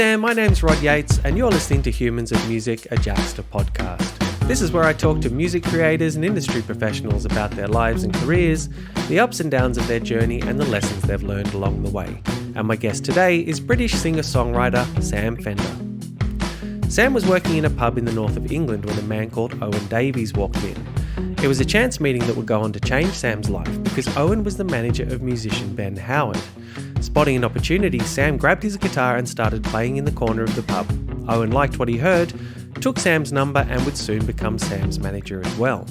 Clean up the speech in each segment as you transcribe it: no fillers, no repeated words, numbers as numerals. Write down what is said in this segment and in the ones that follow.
there, my name's Rod Yates, and you're listening to Humans of Music, a Jaxsta podcast. This is where I talk to music creators and industry professionals about their lives and careers, the ups and downs of their journey, and the lessons they've learned along the way. And my guest today is British singer-songwriter Sam Fender. Sam was working in a pub in the north of England when a man called Owen Davies walked in. It was a chance meeting that would go on to change Sam's life because Owen was the manager of musician Ben Howard. Spotting an opportunity, Sam grabbed his guitar and started playing in the corner of the pub. Owen liked what he heard, took Sam's number and would soon become Sam's manager as well.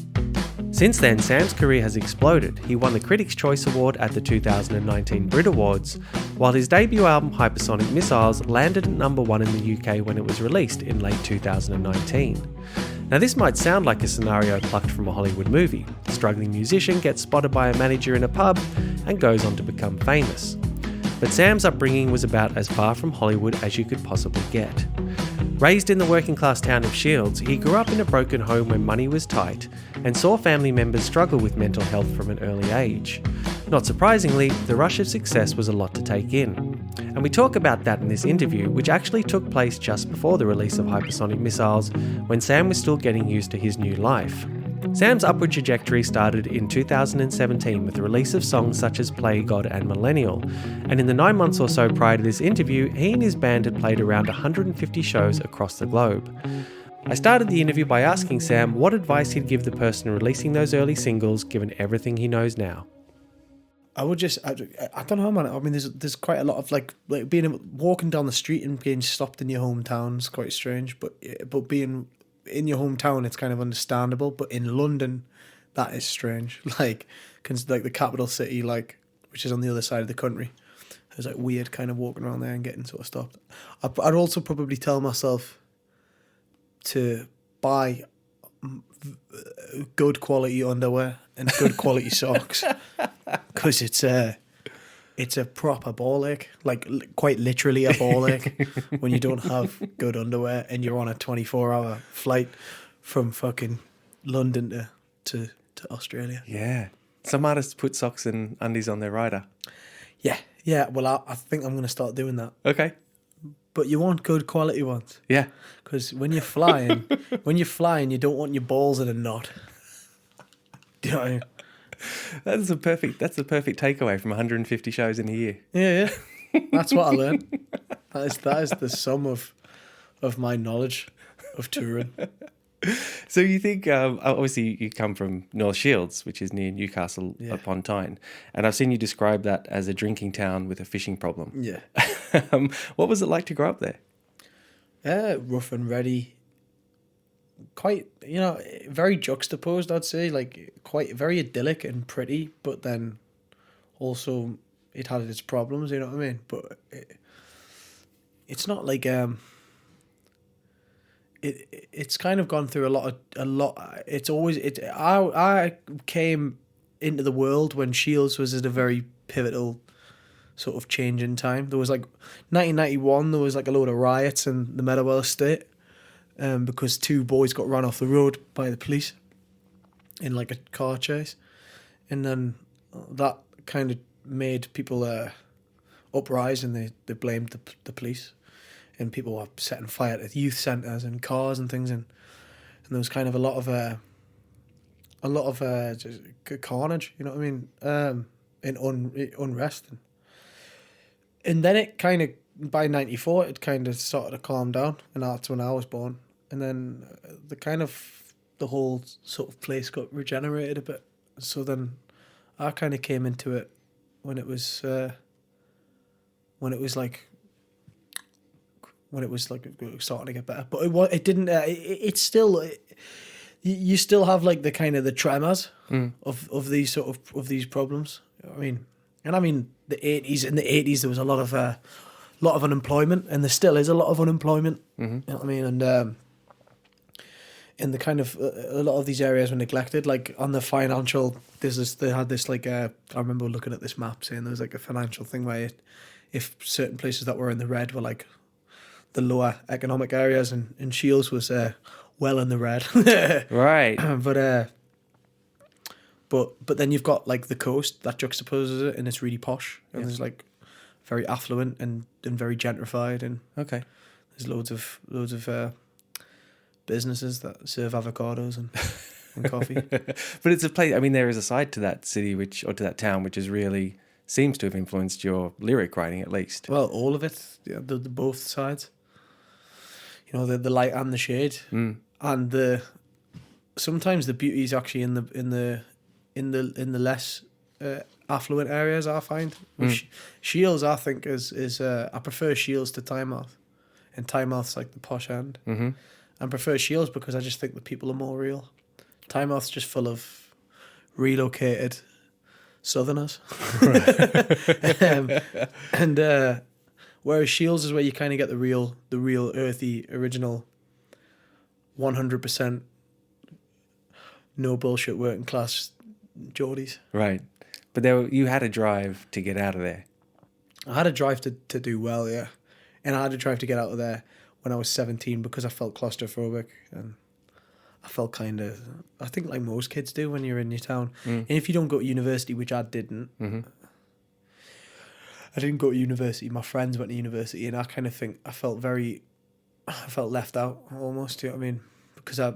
Since then, Sam's career has exploded. He won the Critics' Choice Award at the 2019 Brit Awards, while his debut album Hypersonic Missiles landed at number 1 in the UK when it was released in late 2019. Now this might sound like a scenario plucked from a Hollywood movie. The struggling musician gets spotted by a manager in a pub and goes on to become famous. But Sam's upbringing was about as far from Hollywood as you could possibly get. Raised in the working class town of Shields, he grew up in a broken home where money was tight and saw family members struggle with mental health from an early age. Not surprisingly, the rush of success was a lot to take in. And we talk about that in this interview, which actually took place just before the release of Hypersonic Missiles, when Sam was still getting used to his new life. Sam's upward trajectory started in 2017 with the release of songs such as Play God and Millennial, and in the 9 months or so prior to this interview, he and his band had played around 150 shows across the globe. I started the interview by asking Sam what advice he'd give the person releasing those early singles, given everything he knows now. I don't know, man. I mean, there's quite a lot of like walking down the street and being stopped in your hometown is quite strange, but being in your hometown, it's kind of understandable. But in London, that is strange. Like the capital city, which is on the other side of the country, it's like weird kind of walking around there and getting sort of stopped. I'd also probably tell myself to buy good quality underwear and good quality socks, because it's a proper ball ache, like quite literally a ball ache when you don't have good underwear and you're on a 24-hour flight from fucking London to Australia. Yeah. Some artists put socks and undies on their rider. Yeah. Well, I think I'm going to start doing that. Okay. But you want good quality ones. Yeah. Because when you're flying, you don't want your balls in a knot. Do you know what I mean? That's the perfect takeaway from 150 shows in a year. Yeah. That's what I learned. That is the sum of my knowledge of touring. So you think, obviously you come from North Shields, which is near Newcastle upon Tyne, and I've seen you describe that as a drinking town with a fishing problem. Yeah. What was it like to grow up there? Rough and ready. Quite, very juxtaposed, I'd say, like quite very idyllic and pretty, but then also it had its problems, you know what I mean? But it's not like it's kind of gone through a lot. It's always I came into the world when Shields was at a very pivotal sort of change in time. There was 1991. There was a load of riots in the Meadowell estate, because 2 boys got run off the road by the police in a car chase, and then that kind of made people uprise, and they blamed the police. And people were setting fire to youth centres and cars and things, and there was kind of a lot of just carnage, you know what I mean, and unrest, and then it kind of by '94 it kind of started to calm down, and that's when I was born, and then the whole sort of place got regenerated a bit. So then I kind of came into it when it was starting to get better, but it didn't. It's still, you still have the kind of the tremors of these of these problems. I mean the 80s. In the 80s there was a lot of unemployment, and there still is a lot of unemployment. Mm-hmm. You know what I mean? And in the kind of a lot of these areas were neglected. Like on the financial, they had this I remember looking at this map saying there was a financial thing where if certain places that were in the red were the lower economic areas, and Shields was well in the red. Right. But then you've got the coast that juxtaposes it, and it's really posh, and there's very affluent and very gentrified, and Okay. there's loads of businesses that serve avocados and coffee. But it's a place, I mean, there is a side to that city or to that town which is really seems to have influenced your lyric writing at least. Well, all of it, the both sides. You know, the light and the shade, and sometimes the beauty is actually in the less affluent areas. I find Shields, I think is I prefer Shields to Tynemouth, and Tynemouth's like the posh end. Mm-hmm. I prefer Shields because I just think the people are more real. Tynemouth's just full of relocated Southerners, and whereas Shields is where you kind of get the real earthy, original, 100% no bullshit working class Geordies. Right. But you had a drive to get out of there. I had a drive to do well, yeah, and I had a drive to get out of there when I was 17 because I felt claustrophobic, and I felt kind of, I think like most kids do when you're in your town. And if you don't go to university, which I didn't, I didn't go to university. My friends went to university, and I kind of think I felt left out almost. You know what I mean? Because I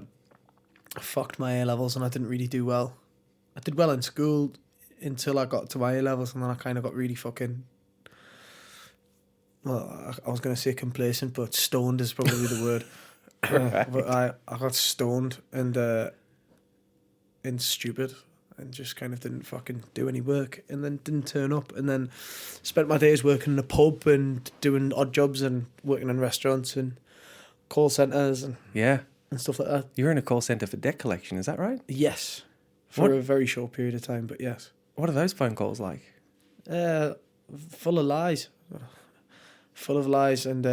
fucked my A levels and I didn't really do well. I did well in school until I got to my A levels, and then I kind of got really fucking. Well, I was going to say complacent, but stoned is probably the word. Right. But I got stoned and stupid, and just kind of didn't fucking do any work, and then didn't turn up, and then spent my days working in a pub and doing odd jobs and working in restaurants and call centres and stuff like that. You're in a call centre for debt collection, is that right? Yes, for a very short period of time, but yes. What are those phone calls like? Full of lies. Full of lies and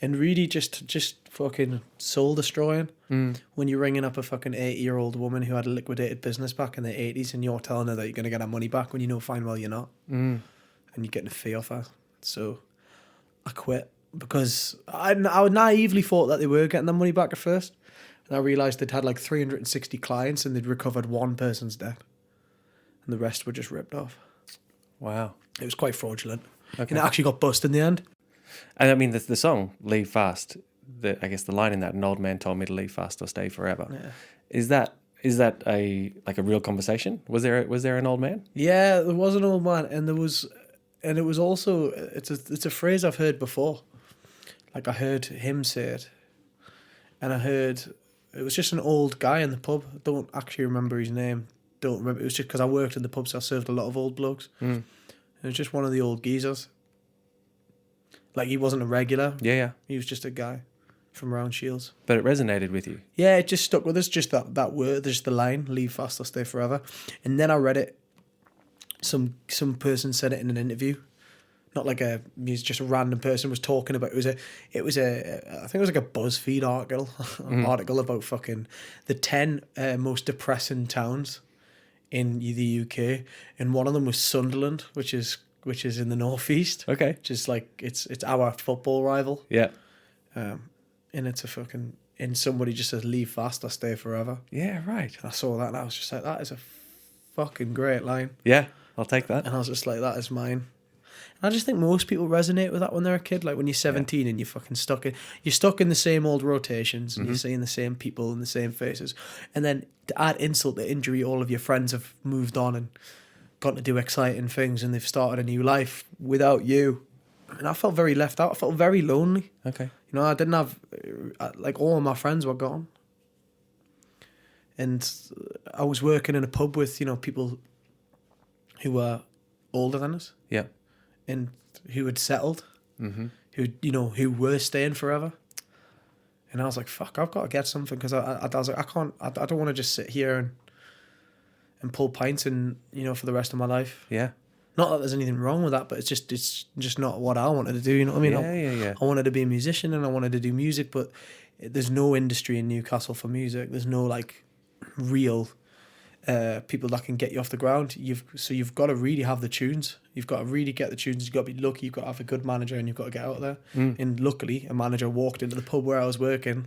really just fucking soul destroying. When you're ringing up a fucking 80-year-old woman who had a liquidated business back in the 80s, and you're telling her that you're going to get her money back when you know fine well you're not, and you're getting a fee off her. So I quit because I naively thought that they were getting their money back at first, and I realised they'd had like 360 clients and they'd recovered one person's debt, and the rest were just ripped off. Wow. It was quite fraudulent. Okay. And it actually got bust in the end. And I mean, the song "Leave Fast," I guess the line in that, "An old man told me to leave fast or stay forever." Yeah. Is that a real conversation? Was there an old man? Yeah, there was an old man, and it was also it's a phrase I've heard before. Like I heard him say it, and I heard it was just an old guy in the pub. I don't actually remember his name. Don't remember. It was just because I worked in the pub, so I served a lot of old blokes. It was just one of the old geezers. Like, he wasn't a regular. Yeah. He was just a guy from around Shields. But it resonated with you. Yeah, it just stuck with us. Just that word, just the line, "Leave fast or stay forever." And then I read it. Some person said it in an interview. Not like just a random person was talking about it. I think it was like a BuzzFeed article about fucking the 10 most depressing towns in the UK, and one of them was Sunderland, which is in the northeast. Okay. Just like it's our football rival. Yeah. And it's a fucking, and somebody just says, "Leave fast or stay forever." Yeah, right. And I saw that and I was just like, that is a fucking great line. Yeah, I'll take that. And I was just like, that is mine. And I just think most people resonate with that when they're a kid. Like when you're 17 and you're fucking stuck in the same old rotations, and you're seeing the same people and the same faces. And then to add insult to injury, all of your friends have moved on and gone to do exciting things, and they've started a new life without you. And I felt very left out. I felt very lonely. Okay. You know, I didn't have, like, all of my friends were gone. And I was working in a pub with, you know, people who were older than us. Yeah. And who had settled. Who were staying forever. And I was like, fuck, I've got to get something, because I was like, I don't want to just sit here and pull pints and, you know, for the rest of my life. Yeah. Not that there's anything wrong with that, but it's just not what I wanted to do, you know what I mean? Yeah. I wanted to be a musician and I wanted to do music, but there's no industry in Newcastle for music. There's no, like, real people that can get you off the ground. You've got to really have the tunes. You've got to really get the tunes. You've got to be lucky. You've got to have a good manager, and you've got to get out there. And luckily, a manager walked into the pub where I was working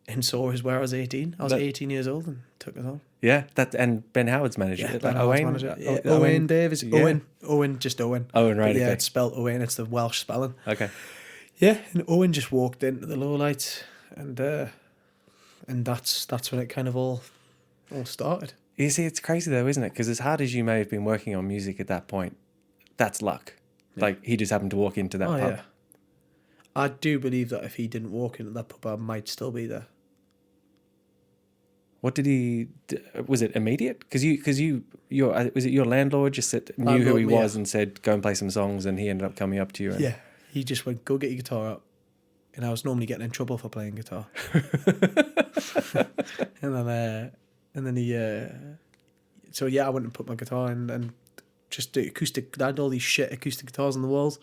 and saw us where I was 18. I was 18 years old and took us on. Yeah, and Ben Howard's manager. Yeah, like Ben Howard's manager. Yeah, Owen Davis. Yeah. Owen, just Owen. Owen, right, But yeah, okay. it's spelled Owen. It's the Welsh spelling. Okay. Yeah, and Owen just walked into the Lowlights, and that's when it kind of all started. You see, it's crazy though, isn't it? Because as hard as you may have been working on music at that point, that's luck. Yeah. Like, he just happened to walk into that pub. Yeah. I do believe that if he didn't walk into that pub, I might still be there. What did he? Was it immediate? Because was it your landlord just knew who he was and said go and play some songs, and he ended up coming up to you? And... Yeah, he just went, go get your guitar out, and I was normally getting in trouble for playing guitar. and then he, so yeah, I went and put my guitar in and just the acoustic. I had all these shit acoustic guitars on the walls.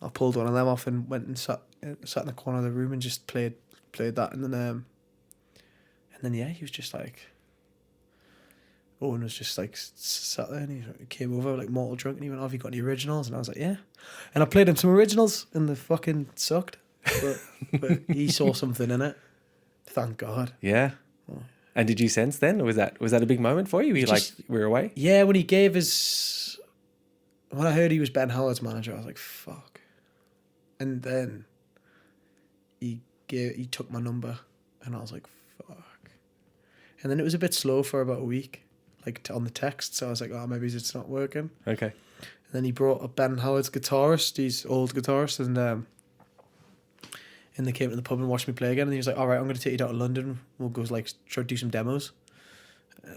I pulled one of them off and went and sat in the corner of the room and just played that, and then yeah, he was just like, Owen was just like sat there, and he came over like mortal drunk, and he went, "Oh, have you got any originals?" And I was like, "Yeah," and I played him some originals, and they fucking sucked, but he saw something in it. Thank God. Yeah. Oh. And did you sense then, or was that a big moment for you? Were you like, we were away? Yeah, when I heard he was Ben Howard's manager, I was like, fuck. And then he took my number, and I was like, fuck. And then it was a bit slow for about a week, like on the text. So I was like, oh, maybe it's not working. Okay. And then he brought up Ben Howard's guitarist, these old guitarists, and they came to the pub and watched me play again. And he was like, all right, I'm going to take you down to London. We'll go like try to do some demos.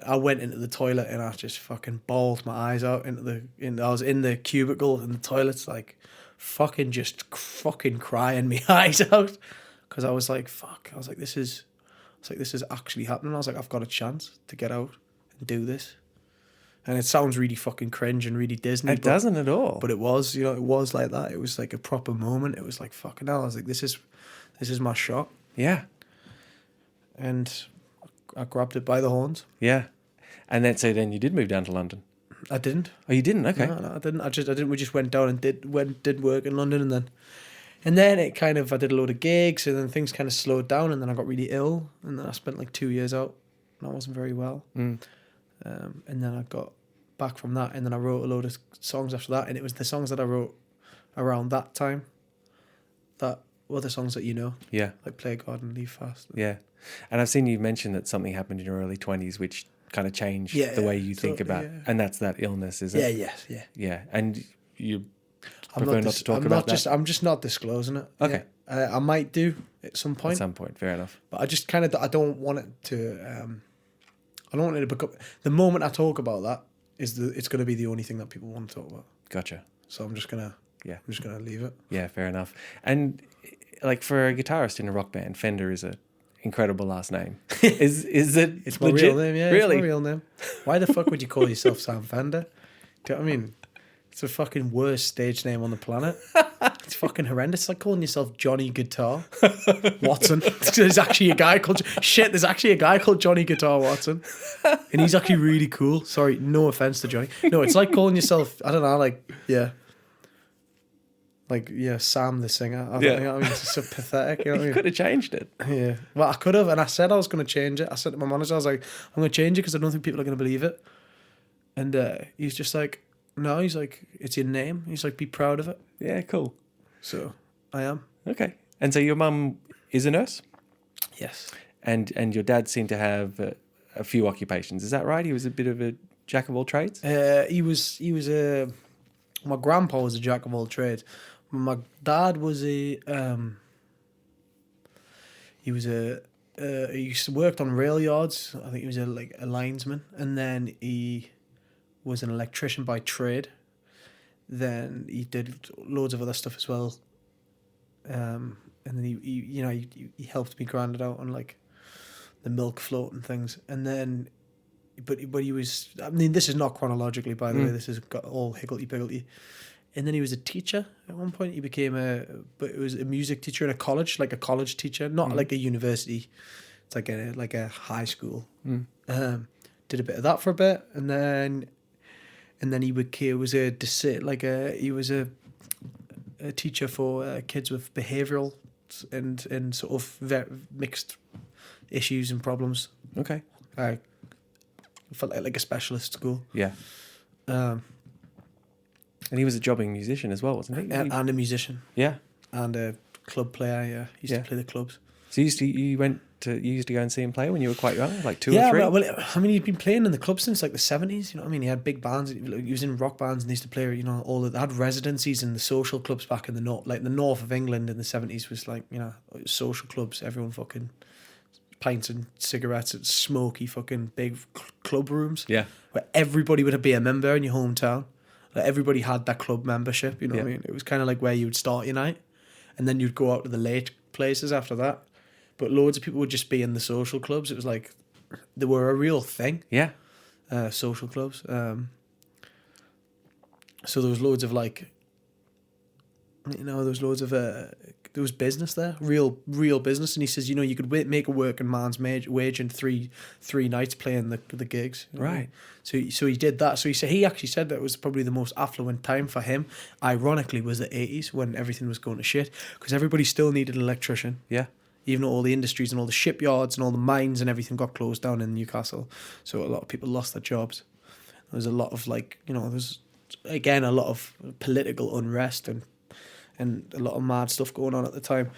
I went into the toilet and I just fucking bawled my eyes out I was in the cubicle in the toilets, like fucking crying my eyes out, because I was like, fuck. I was like, this is actually happening. I was like, I've got a chance to get out and do this. And it sounds really fucking cringe and really Disney. It doesn't at all. But it was, it was like that. It was like a proper moment. It was like, fucking hell. I was like, this is my shot. Yeah. And I grabbed it by the horns. Yeah. And then you did move down to London. I didn't. Oh, you didn't? Okay. No, I didn't. I didn't. We just went down and did work in London, and then it kind of, I did a load of gigs, and then things kind of slowed down, and then I got really ill, and then I spent like 2 years out, and I wasn't very well. And then I got back from that, and then I wrote a load of songs after that, and it was the songs that I wrote around that time that were the songs that Yeah. like Play God and Leave Fast. Yeah. And I've seen you mention that something happened in your early 20s which kind of changed the way you think about, and that's that illness, is it? Yeah, yes, yeah. Yeah. And you prefer not to talk about that? I'm just not disclosing it. Okay. Yeah. I might do at some point. At some point, fair enough. But I just kind of, I don't want it to, I don't want it to become, the moment I talk about that it's going to be the only thing that people want to talk about. Gotcha. So I'm just going to leave it. Yeah, fair enough. And like for a guitarist in a rock band, Fender is a incredible last name. Is it? It's my legit? real name, yeah. Really? It's my real name. Why the fuck would you call yourself Sam Fender? Do you know what I mean? It's the fucking worst stage name on the planet. It's fucking horrendous. It's like calling yourself Johnny Guitar Watson. There's actually a guy called Johnny Guitar Watson, and he's actually really cool. Sorry, no offense to Johnny. No, it's like calling yourself, I don't know, Sam the singer. I mean, it's so pathetic. You know what I mean? You could have changed it. Yeah, well, I could have, and I said I was going to change it. I said to my manager, I was like, I'm going to change it because I don't think people are going to believe it. And he's just like, no, he's like, it's your name. He's like, be proud of it. Yeah, cool. So I am. Okay. And so your mum is a nurse? Yes. And your dad seemed to have a few occupations. Is that right? He was a bit of a jack of all trades? He was my grandpa was a jack of all trades. My dad was he worked on rail yards. I think he was a linesman, and then he was an electrician by trade. Then he did loads of other stuff as well. And then he helped me grind it out on like the milk float and things. And then, but he was, I mean, this is not chronologically, by the way. This is got all higgledy-piggledy. And then he was a teacher at one point. He became but it was a music teacher in a college, like a college teacher, not like a university. It's like a high school. Did a bit of that for a bit, and then he was a teacher for kids with behavioural and sort of mixed issues and problems. Okay. I felt like a specialist school. Yeah. And he was a jobbing musician as well, wasn't he? And a musician. Yeah. And a club player. Yeah, he used to play the clubs. So you used to go and see him play when you were quite young, like 2 or 3? Yeah, well, I mean, he'd been playing in the club since like the 70s. You know what I mean? He had big bands. He was in rock bands and he used to play. You know, they had residencies in the social clubs back in the north, like the north of England in the 70s was like, you know, social clubs. Everyone fucking pints and cigarettes at smoky fucking big club rooms. Yeah, where everybody would be a member in your hometown. Like everybody had that club membership. You know what I mean? It was kind of like where you would start your night, and then you'd go out to the late places after that. But loads of people would just be in the social clubs. It was like they were a real thing. Yeah. Social clubs. So there was loads of like, you know, there was loads of there was business there, real business. And he says, you know, you could make a working man's wage in three nights playing the gigs. Right. So he did that. So he actually said that it was probably the most affluent time for him. Ironically, was the 80s when everything was going to shit because everybody still needed an electrician. Yeah. Even though all the industries and all the shipyards and all the mines and everything got closed down in Newcastle. So a lot of people lost their jobs. There was a lot of like, you know, there's again a lot of political unrest and a lot of mad stuff going on at the time.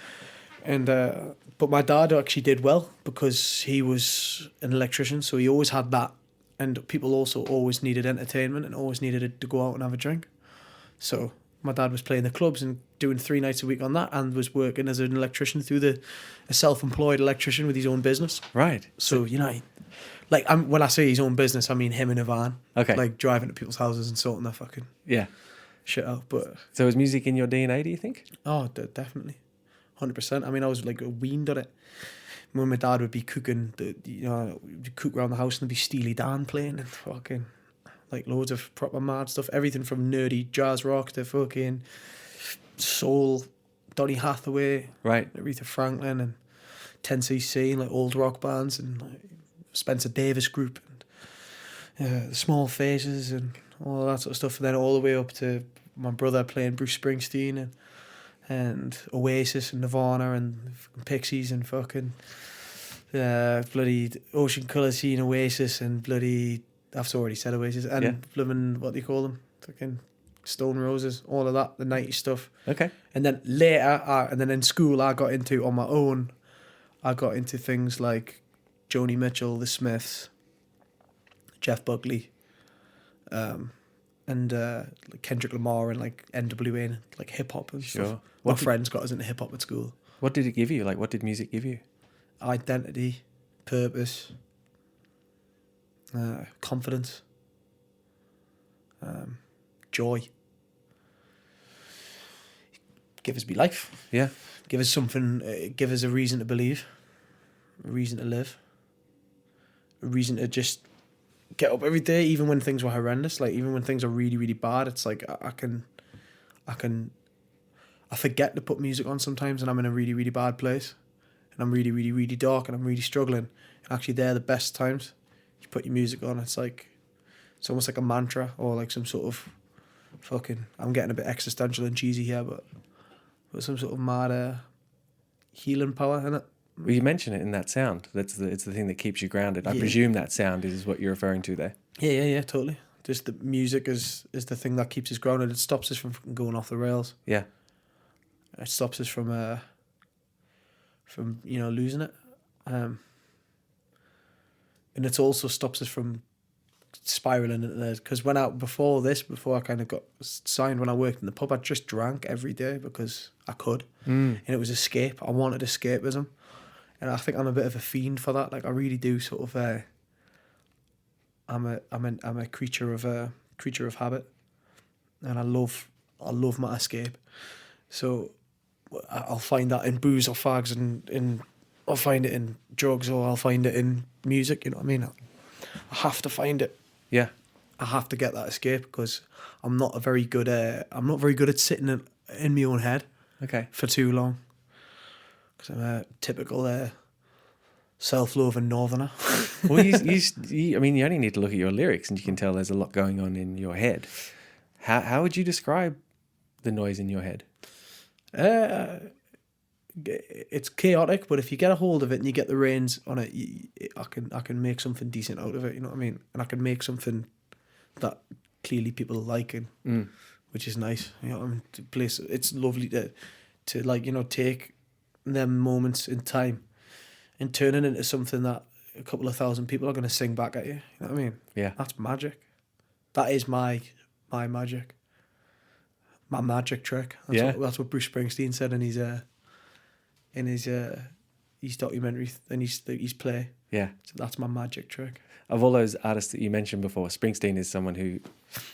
And but my dad actually did well because he was an electrician, so he always had that. And people also always needed entertainment and always needed to go out and have a drink. So my dad was playing the clubs and doing 3 nights a week on that, and was working as an electrician a self-employed electrician with his own business. Right. So, you know, like when I say his own business, I mean him in a van. Okay. Like driving to people's houses and sorting their fucking shit out. But so is music in your DNA, do you think? Oh, definitely. 100%. I mean, I was like weaned on it. When my dad would be cooking, we'd cook around the house and there'd be Steely Dan playing and fucking like loads of proper mad stuff. Everything from nerdy jazz rock to fucking soul, Donny Hathaway, right, Aretha Franklin and 10cc and like old rock bands and like Spencer Davis Group and the Small Faces and all that sort of stuff. And then all the way up to my brother playing Bruce Springsteen and Oasis and Nirvana and Pixies and fucking bloody Ocean Colour Scene, Oasis and bloody, I've already said Oasis, and blooming, what do you call them? Fucking Stone Roses, all of that, the 90s stuff. Okay. And then later, and then in school, I got into, on my own, I got into things like Joni Mitchell, The Smiths, Jeff Buckley, and like Kendrick Lamar and like NWA and like hip hop and stuff. My friends got us into hip hop at school. What did it give you? Like, what did music give you? Identity, purpose, confidence, joy. Give us life. Yeah. Give us something. Give us a reason to believe, a reason to live, a reason to just get up every day, even when things were horrendous. Like even when things are really, really bad, it's like I forget to put music on sometimes, and I'm in a really, really bad place, and I'm really, really, really dark, and I'm really struggling. And actually, they're the best times. You put your music on, it's almost like a mantra or like some sort of fucking. I'm getting a bit existential and cheesy here, but some sort of mad healing power in it. Well, you mention it in that sound. It's the thing that keeps you grounded. I presume that sound is what you're referring to there. Yeah, totally. Just the music is the thing that keeps us grounded. It stops us from going off the rails. Yeah. It stops us from losing it, and it also stops us from spiraling into this. Because before I kind of got signed, when I worked in the pub, I just drank every day because I could, and it was escape. I wanted escapism, and I think I'm a bit of a fiend for that. Like I really do sort of. I'm a creature of habit, and I love my escape. So I'll find that in booze or fags, and I'll find it in drugs, or I'll find it in music. You know what I mean? I have to find it. Yeah. I have to get that escape because I'm not very good at sitting in my own head. Okay. For too long. Because I'm a typical self-loathing northerner. Well, you only need to look at your lyrics and you can tell there's a lot going on in your head. How would you describe the noise in your head? it's chaotic, but if you get a hold of it and you get the reins on it, I can make something decent out of it. You know what I mean? And I can make something that clearly people like, and which is nice. You know what I mean? It's lovely to like, you know, take them moments in time and turn it into something that a couple of thousand people are going to sing back at you. You know what I mean? Yeah. That's magic. That is my magic. My magic trick. That's what Bruce Springsteen said in his documentary and his play. Yeah. So that's my magic trick. Of all those artists that you mentioned before, Springsteen is someone who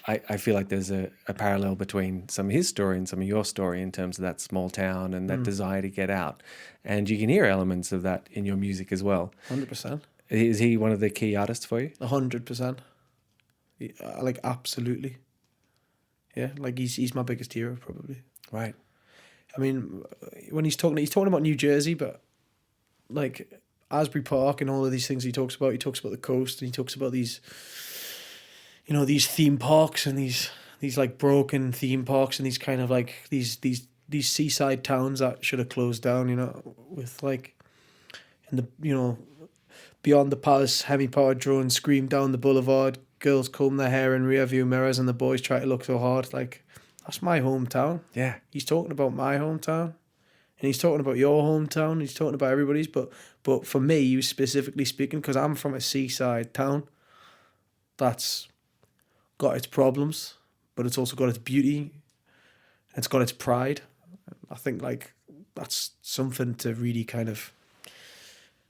I feel like there's a parallel between some of his story and some of your story in terms of that small town and that desire to get out. And you can hear elements of that in your music as well. 100%. Is he one of the key artists for you? 100%. Like, absolutely. Yeah, like he's my biggest hero, probably. Right. I mean, when he's talking about New Jersey, but like Asbury Park and all of these things he talks about the coast, and he talks about these, you know, these theme parks and these like broken theme parks and these kind of like these seaside towns that should have closed down, you know, with like in the, you know, beyond the palace, hemi-powered drones scream down the boulevard, girls comb their hair in rear view mirrors and the boys try to look so hard. Like, that's my hometown. Yeah. He's talking about my hometown. And he's talking about your hometown. He's talking about everybody's. But for me, he was specifically speaking, because I'm from a seaside town that's got its problems, but it's also got its beauty. It's got its pride. I think, like, that's something to really kind of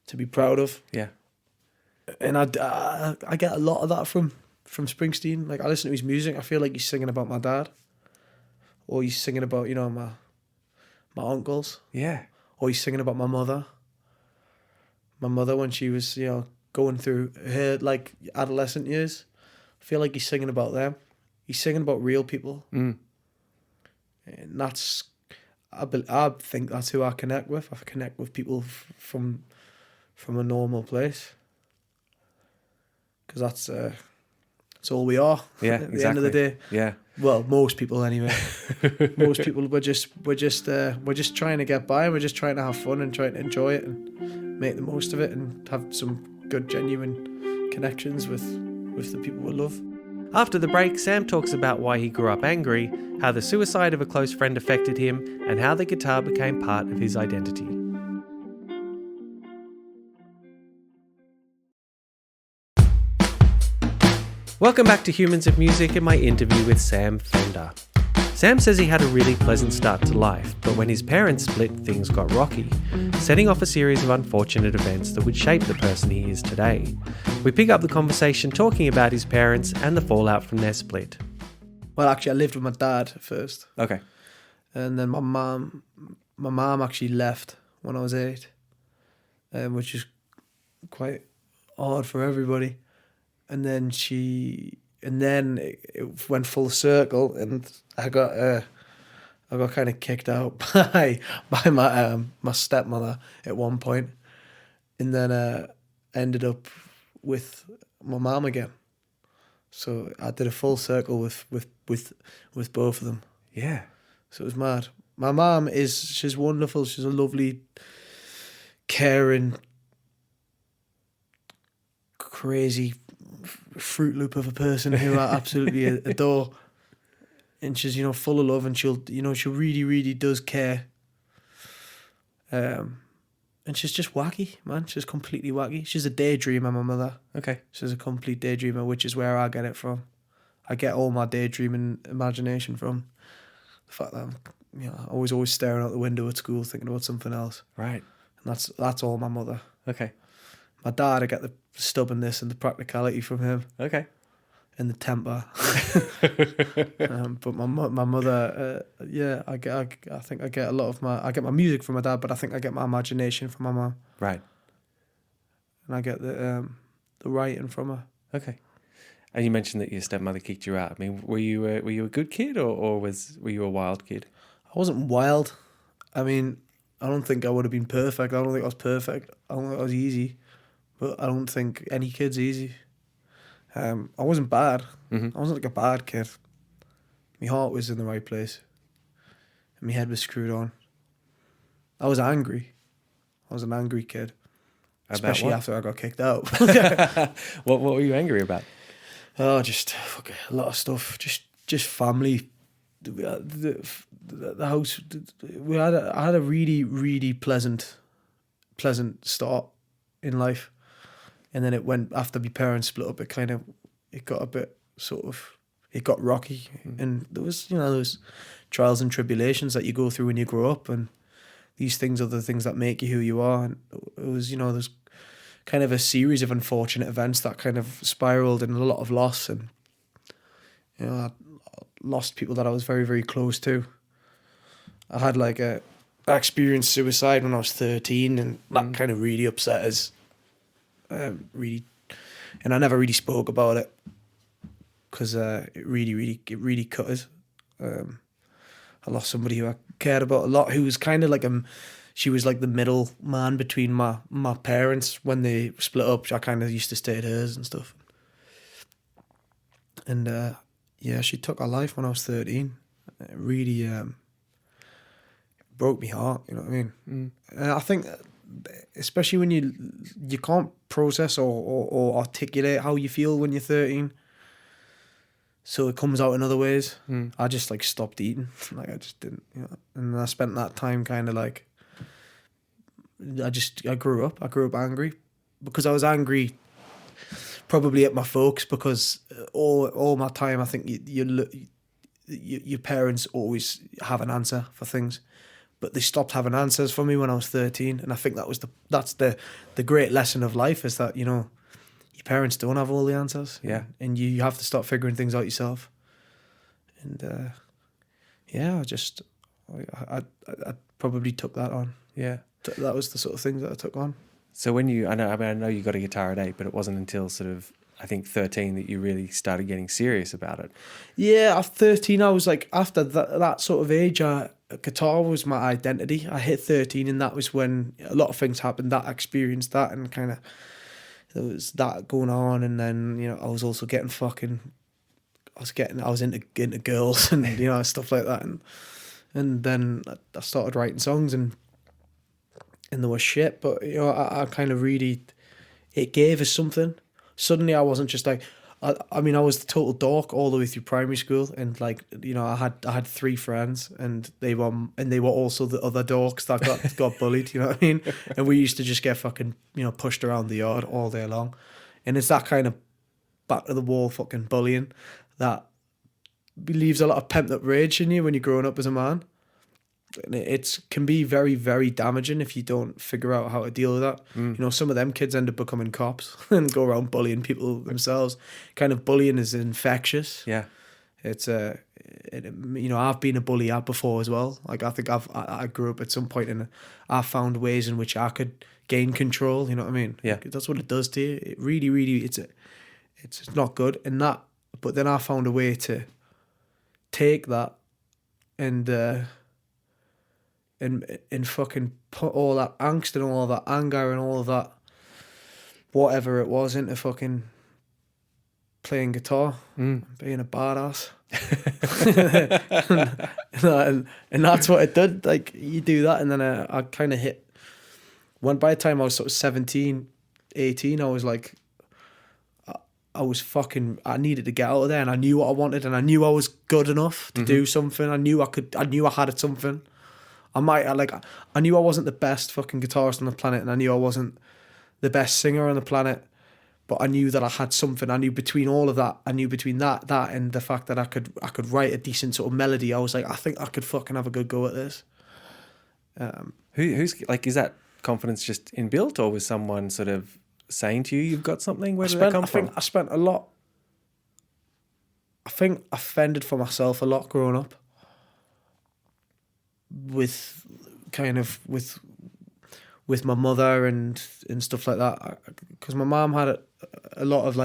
to be proud of. Yeah. And I get a lot of that from Springsteen. Like, I listen to his music, I feel like he's singing about my dad, or he's singing about, you know, my uncles. Yeah. Or he's singing about my mother. My mother, when she was, you know, going through her like adolescent years, I feel like he's singing about them. He's singing about real people. And that's, I think that's who I connect with. I connect with people from a normal place. Because that's all we are. Yeah, at the end of the day. Yeah. Well, most people anyway. Most people, we're just trying to get by. We're just trying to have fun and trying to enjoy it and make the most of it and have some good, genuine connections with the people we love. After the break, Sam talks about why he grew up angry, how the suicide of a close friend affected him, and how the guitar became part of his identity. Welcome back to Humans of Music and my interview with Sam Fender. Sam says he had a really pleasant start to life, but when his parents split, things got rocky, setting off a series of unfortunate events that would shape the person he is today. We pick up the conversation talking about his parents and the fallout from their split. Well, actually, I lived with my dad first. Okay. And then my mom actually left when I was 8, which is quite hard for everybody. And then it went full circle, and I got kind of kicked out by my stepmother at one point, and then ended up with my mom again. So I did a full circle with both of them. Yeah. So it was mad. My mom she's wonderful. She's a lovely, caring, crazy Fruit Loop of a person who I absolutely adore. And she's, you know, full of love, and she really, really does care. And she's just wacky, man. She's completely wacky. She's a daydreamer, my mother. Okay. She's a complete daydreamer, which is where I get it from. I get all my daydreaming imagination from the fact that I'm, you know, always staring out the window at school thinking about something else. Right. And that's all my mother. Okay. My dad, I get the stubbornness and the practicality from him. Okay. And the temper. But my mother, I think I get a lot of I get my music from my dad, but I think I get my imagination from my mum. Right. And I get the writing from her. Okay. And you mentioned that your stepmother kicked you out. I mean, were you a good kid or were you a wild kid? I wasn't wild. I mean, I don't think I would have been perfect. I don't think I was perfect. I don't think I was easy. But I don't think any kid's easy. I wasn't bad. Mm-hmm. I wasn't like a bad kid. My heart was in the right place. And my head was screwed on. I was angry. I was an angry kid. About Especially what? after I got kicked out. What were you angry about? Oh, just a lot of stuff. Just family. The house. I had a really, really pleasant start in life, and then it went after my parents split up. It got a bit it got rocky, and there was those trials and tribulations that you go through when you grow up, and these things are the things that make you who you are. And it was there's kind of a series of unfortunate events that kind of spiraled in a lot of loss, and I lost people that I was very, very close to. I had I experienced suicide when I was 13, and that kind of really upset us. And I never really spoke about it because it really cut us. I lost somebody who I cared about a lot, who was kind of she was like the middle man between my parents. When they split up, I kind of used to stay at hers and stuff. And she took her life when I was 13. It really broke my heart, you know what I mean? And I think, especially when you can't process or articulate how you feel when you're 13, so it comes out in other ways. I just stopped eating. I just didn't, and I spent that time kind of I grew up angry, because I was angry probably at my folks, because all my time I think your parents always have an answer for things, but they stopped having answers for me when I was 13, and I think that's the great lesson of life, is that your parents don't have all the answers, and you have to start figuring things out yourself. And I probably took that on. That was the sort of things that I took on. So when I know you got a guitar at 8, but it wasn't until sort of, I think, 13 that you really started getting serious about it. Yeah, at 13, I was after that sort of age, guitar was my identity. I hit 13, and that was when a lot of things happened. That I experienced that, and kind of there was that going on, and then I was also getting I was into girls and stuff like that, and then I started writing songs, and they were shit, but I kind of really, it gave us something. Suddenly I wasn't just I was the total dork all the way through primary school, and I had 3 friends, and they were also the other dorks that got bullied, you know what I mean? And we used to just get fucking pushed around the yard all day long, and it's that kind of back to the wall fucking bullying that leaves a lot of pent up rage in you when you're growing up as a man. And it can be very, very damaging if you don't figure out how to deal with that. Some of them kids end up becoming cops and go around bullying people themselves. Kind of bullying is infectious. Yeah. It's I've been a bully before as well. I think I grew up at some point, and I found ways in which I could gain control. You know what I mean? Yeah. That's what it does to you. It really, really, it's not good. But then I found a way to take that and fucking put all that angst and all that anger and all of that, whatever it was, into fucking playing guitar, being a badass. and that's what it did. You do that, and then I kind of hit. By the time I was sort of 17, 18, I was I needed to get out of there, and I knew what I wanted, and I knew I was good enough to do something. I knew I had something. I knew I wasn't the best fucking guitarist on the planet, and I knew I wasn't the best singer on the planet, but I knew that I had something. I knew between all of that, between that and the fact that I could write a decent sort of melody, I was like, I think I could fucking have a good go at this. Who's is that confidence just inbuilt, or was someone sort of saying to you, you've got something? Where did that come from? I spent a lot. I think I fended for myself a lot growing up. With my mother and stuff like that, because my mom had a lot of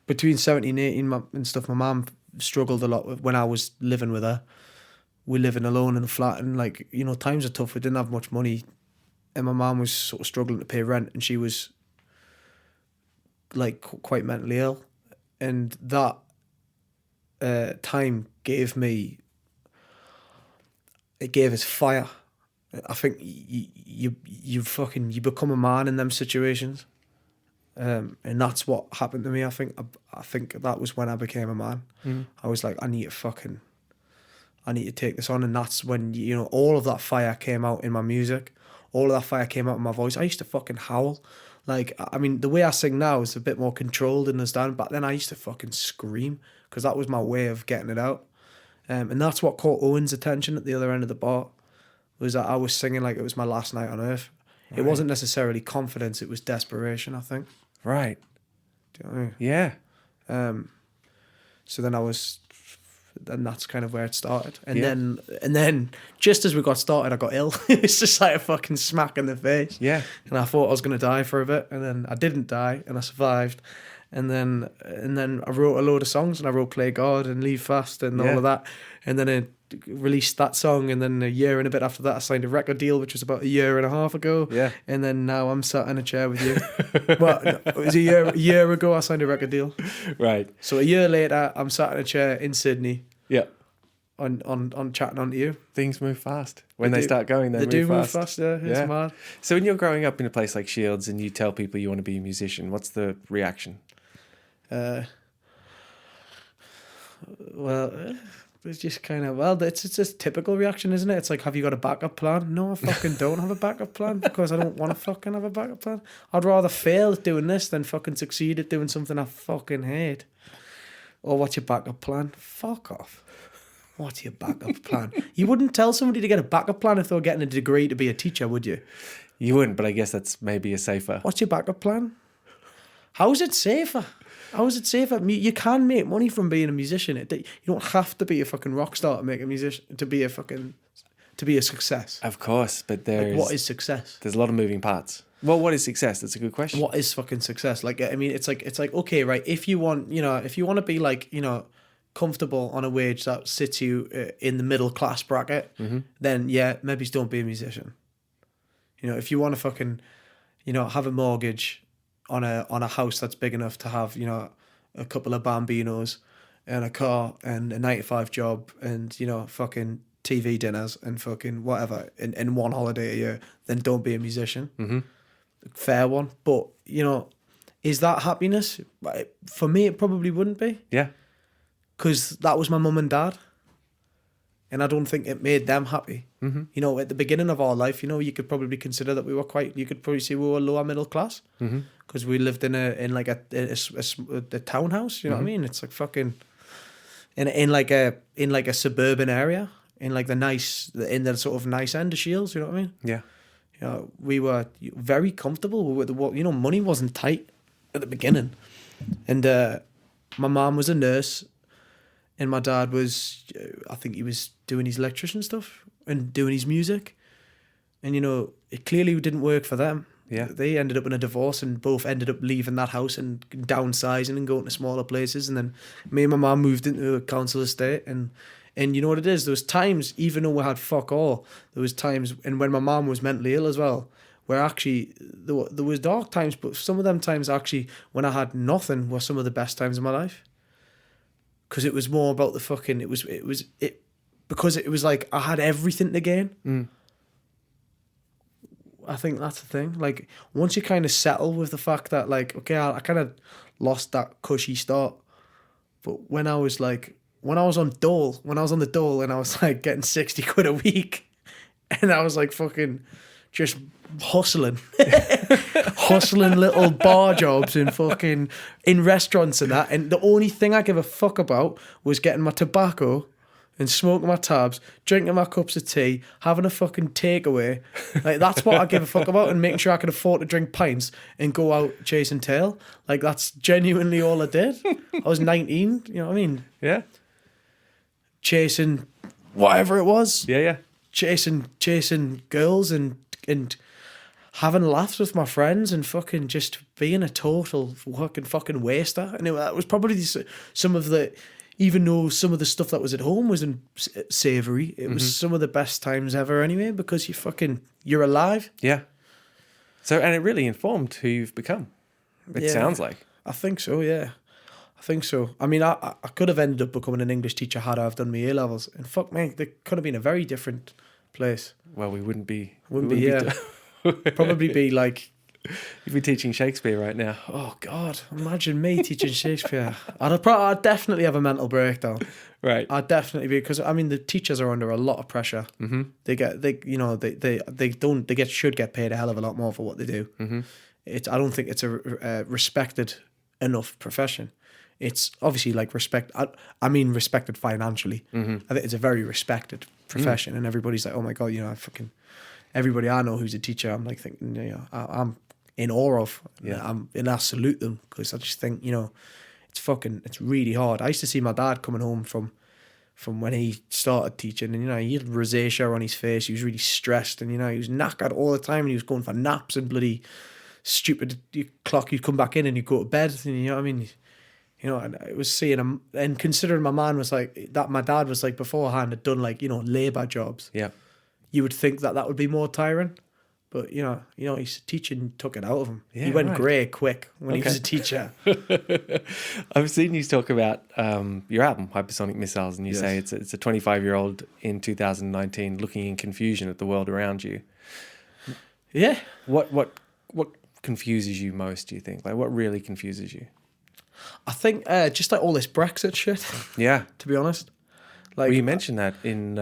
between 17 and 18 and stuff. My mom struggled a lot when I was living with her. We're living alone in a flat, and times are tough. We didn't have much money, and my mom was sort of struggling to pay rent, and she was quite mentally ill, and that time gave us fire, I think you become a man in them situations, and that's what happened to me. I think that was when I became a man. I was like, I need to take this on, and that's when all of that fire came out in my music. All of that fire came out in my voice. I used to fucking howl. Like, I mean, the way I sing now is a bit more controlled and understand. Back then, I used to fucking scream because that was my way of getting it out. And that's what caught Owen's attention at the other end of the bar, was that I was singing like it was my last night on earth. Right. It wasn't necessarily confidence, it was desperation, I think. Right. Do you know what I mean? Yeah. So then that's kind of where it started. And then just as we got started, I got ill. It's just like a fucking smack in the face. Yeah. And I thought I was going to die for a bit, and then I didn't die, and I survived. And then I wrote a load of songs, and I wrote Play God and Leave Fast and all of that. And then I released that song, and then a year and a bit after that I signed a record deal, which was about a year and a half ago. Yeah. And then now I'm sat in a chair with you. Well, no, it was a year ago I signed a record deal. Right. So a year later I'm sat in a chair in Sydney. Yeah. On chatting on to you. Things move fast. When they start going, they move fast. Yeah, it's mad. So when you're growing up in a place like Shields and you tell people you want to be a musician, what's the reaction? It's just kind of, it's a typical reaction, isn't it? It's like, have you got a backup plan? No, I fucking don't have a backup plan because I don't want to fucking have a backup plan. I'd rather fail at doing this than fucking succeed at doing something I fucking hate. Or what's your backup plan? Fuck off. What's your backup plan? You wouldn't tell somebody to get a backup plan if they were getting a degree to be a teacher, would you? You wouldn't, but I guess that's maybe a safer. What's your backup plan? How is it safer? How is it safer? You can make money from being a musician. You don't have to be a fucking rock star to make a musician to be a success. Of course, but what is success? There's a lot of moving parts. Well, what is success? That's a good question. What is fucking success? Like, I mean, it's like okay, right? If you want to be like, comfortable on a wage that sits you in the middle class bracket, then yeah, maybe don't be a musician. If you want to fucking, have a mortgage on a house that's big enough to have, a couple of Bambinos and a car and a 9-to-5 job and, fucking TV dinners and fucking whatever in one holiday a year, then don't be a musician. Mm-hmm. Fair one. But, is that happiness? For me, it probably wouldn't be. Yeah. Because that was my mum and dad. And I don't think it made them happy. Mm-hmm. At the beginning of our life, you could probably consider that you could probably say we were lower middle class. Because we lived in a townhouse, you know what I mean? It's like fucking in like a suburban area, in the sort of nice end of Shields, you know what I mean? Yeah. We were very comfortable with money wasn't tight at the beginning. And my mom was a nurse. And my dad was, I think he was doing his electrician stuff and doing his music. And, it clearly didn't work for them. Yeah. They ended up in a divorce and both ended up leaving that house and downsizing and going to smaller places. And then me and my mum moved into a council estate. And you know what it is? There was times, even though we had fuck all, there was times, and when my mum was mentally ill as well, where actually there was dark times, but some of them times actually when I had nothing were some of the best times of my life. Because it was more about the fucking, because it was like I had everything to gain. I think that's the thing. Like, once you kind of settle with the fact that, like, okay, I kind of lost that cushy start. But when I was on the dole and I was like getting 60 quid a week and I was like fucking just hustling little bar jobs in fucking in restaurants and that, and the only thing I give a fuck about was getting my tobacco and smoking my tabs, drinking my cups of tea, having a fucking takeaway. Like, that's what I give a fuck about, and making sure I can afford to drink pints and go out chasing tail. Like, that's genuinely all I did. I was 19, you know what I mean? Yeah. Chasing whatever it was. Yeah. Chasing girls and having laughs with my friends and fucking just being a total fucking waster. And that was probably some of the, even though some of the stuff that was at home wasn't savoury, it was some of the best times ever anyway, because you're alive. Yeah. So, and it really informed who you've become. It sounds like. I think so, yeah. I think so. I mean, I could have ended up becoming an English teacher had I have done my A-levels. And fuck me, there could have been a very different place. Well, we wouldn't be. Probably be like, you'd be teaching Shakespeare right now. oh God, imagine me teaching Shakespeare. I'd definitely have a mental breakdown. Right. I'd definitely be, because I mean the teachers are under a lot of pressure. Mm-hmm. Should get paid a hell of a lot more for what they do. Mm-hmm. I don't think it's a respected enough profession. It's obviously like I mean respected financially. Mm-hmm. I think it's a very respected profession, and everybody's like, oh my God, everybody I know who's a teacher, I'm like thinking, I'm in awe of. Yeah. And I salute them, because I just think, it's really hard. I used to see my dad coming home from when he started teaching, and he had rosacea on his face. He was really stressed, and he was knackered all the time, and he was going for naps and bloody stupid clock. You'd come back in and you'd go to bed, and you know what I mean. And I was seeing him, and considering my man was like that, my dad was like beforehand had done like labour jobs. Yeah. You would think that would be more tiring, but his teaching took it out of him. Yeah, he went right. grey quick when he was a teacher. I've seen you talk about your album Hypersonic Missiles, and you Yes. say it's a 25-year-old in 2019 looking in confusion at the world around you. Yeah. What confuses you most, do you think? Like, what really confuses you? I think just like all this Brexit shit. Yeah. To be honest, like Well, you mentioned that in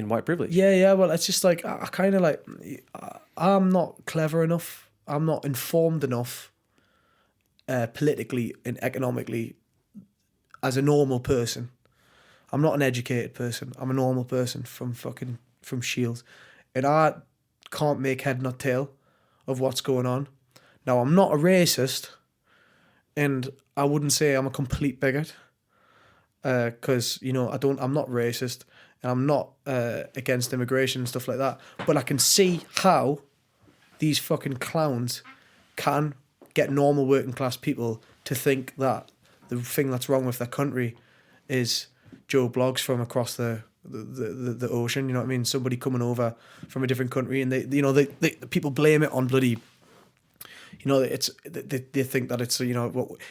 White Privilege. yeah. Well, it's just like I kind of like I'm not clever enough. I'm not informed enough, politically and economically, as a normal person. I'm not an educated person. I'm a normal person from Shields, and I can't make head nor tail of what's going on. Now, I'm not a racist, and I wouldn't say I'm a complete bigot, because I'm not racist, and I'm not against immigration and stuff like that. But I can see how these fucking clowns can get normal working class people to think that the thing that's wrong with their country is Joe Bloggs from across the ocean. You know what I mean? Somebody coming over from a different country, and they people blame it on bloody. They think that it's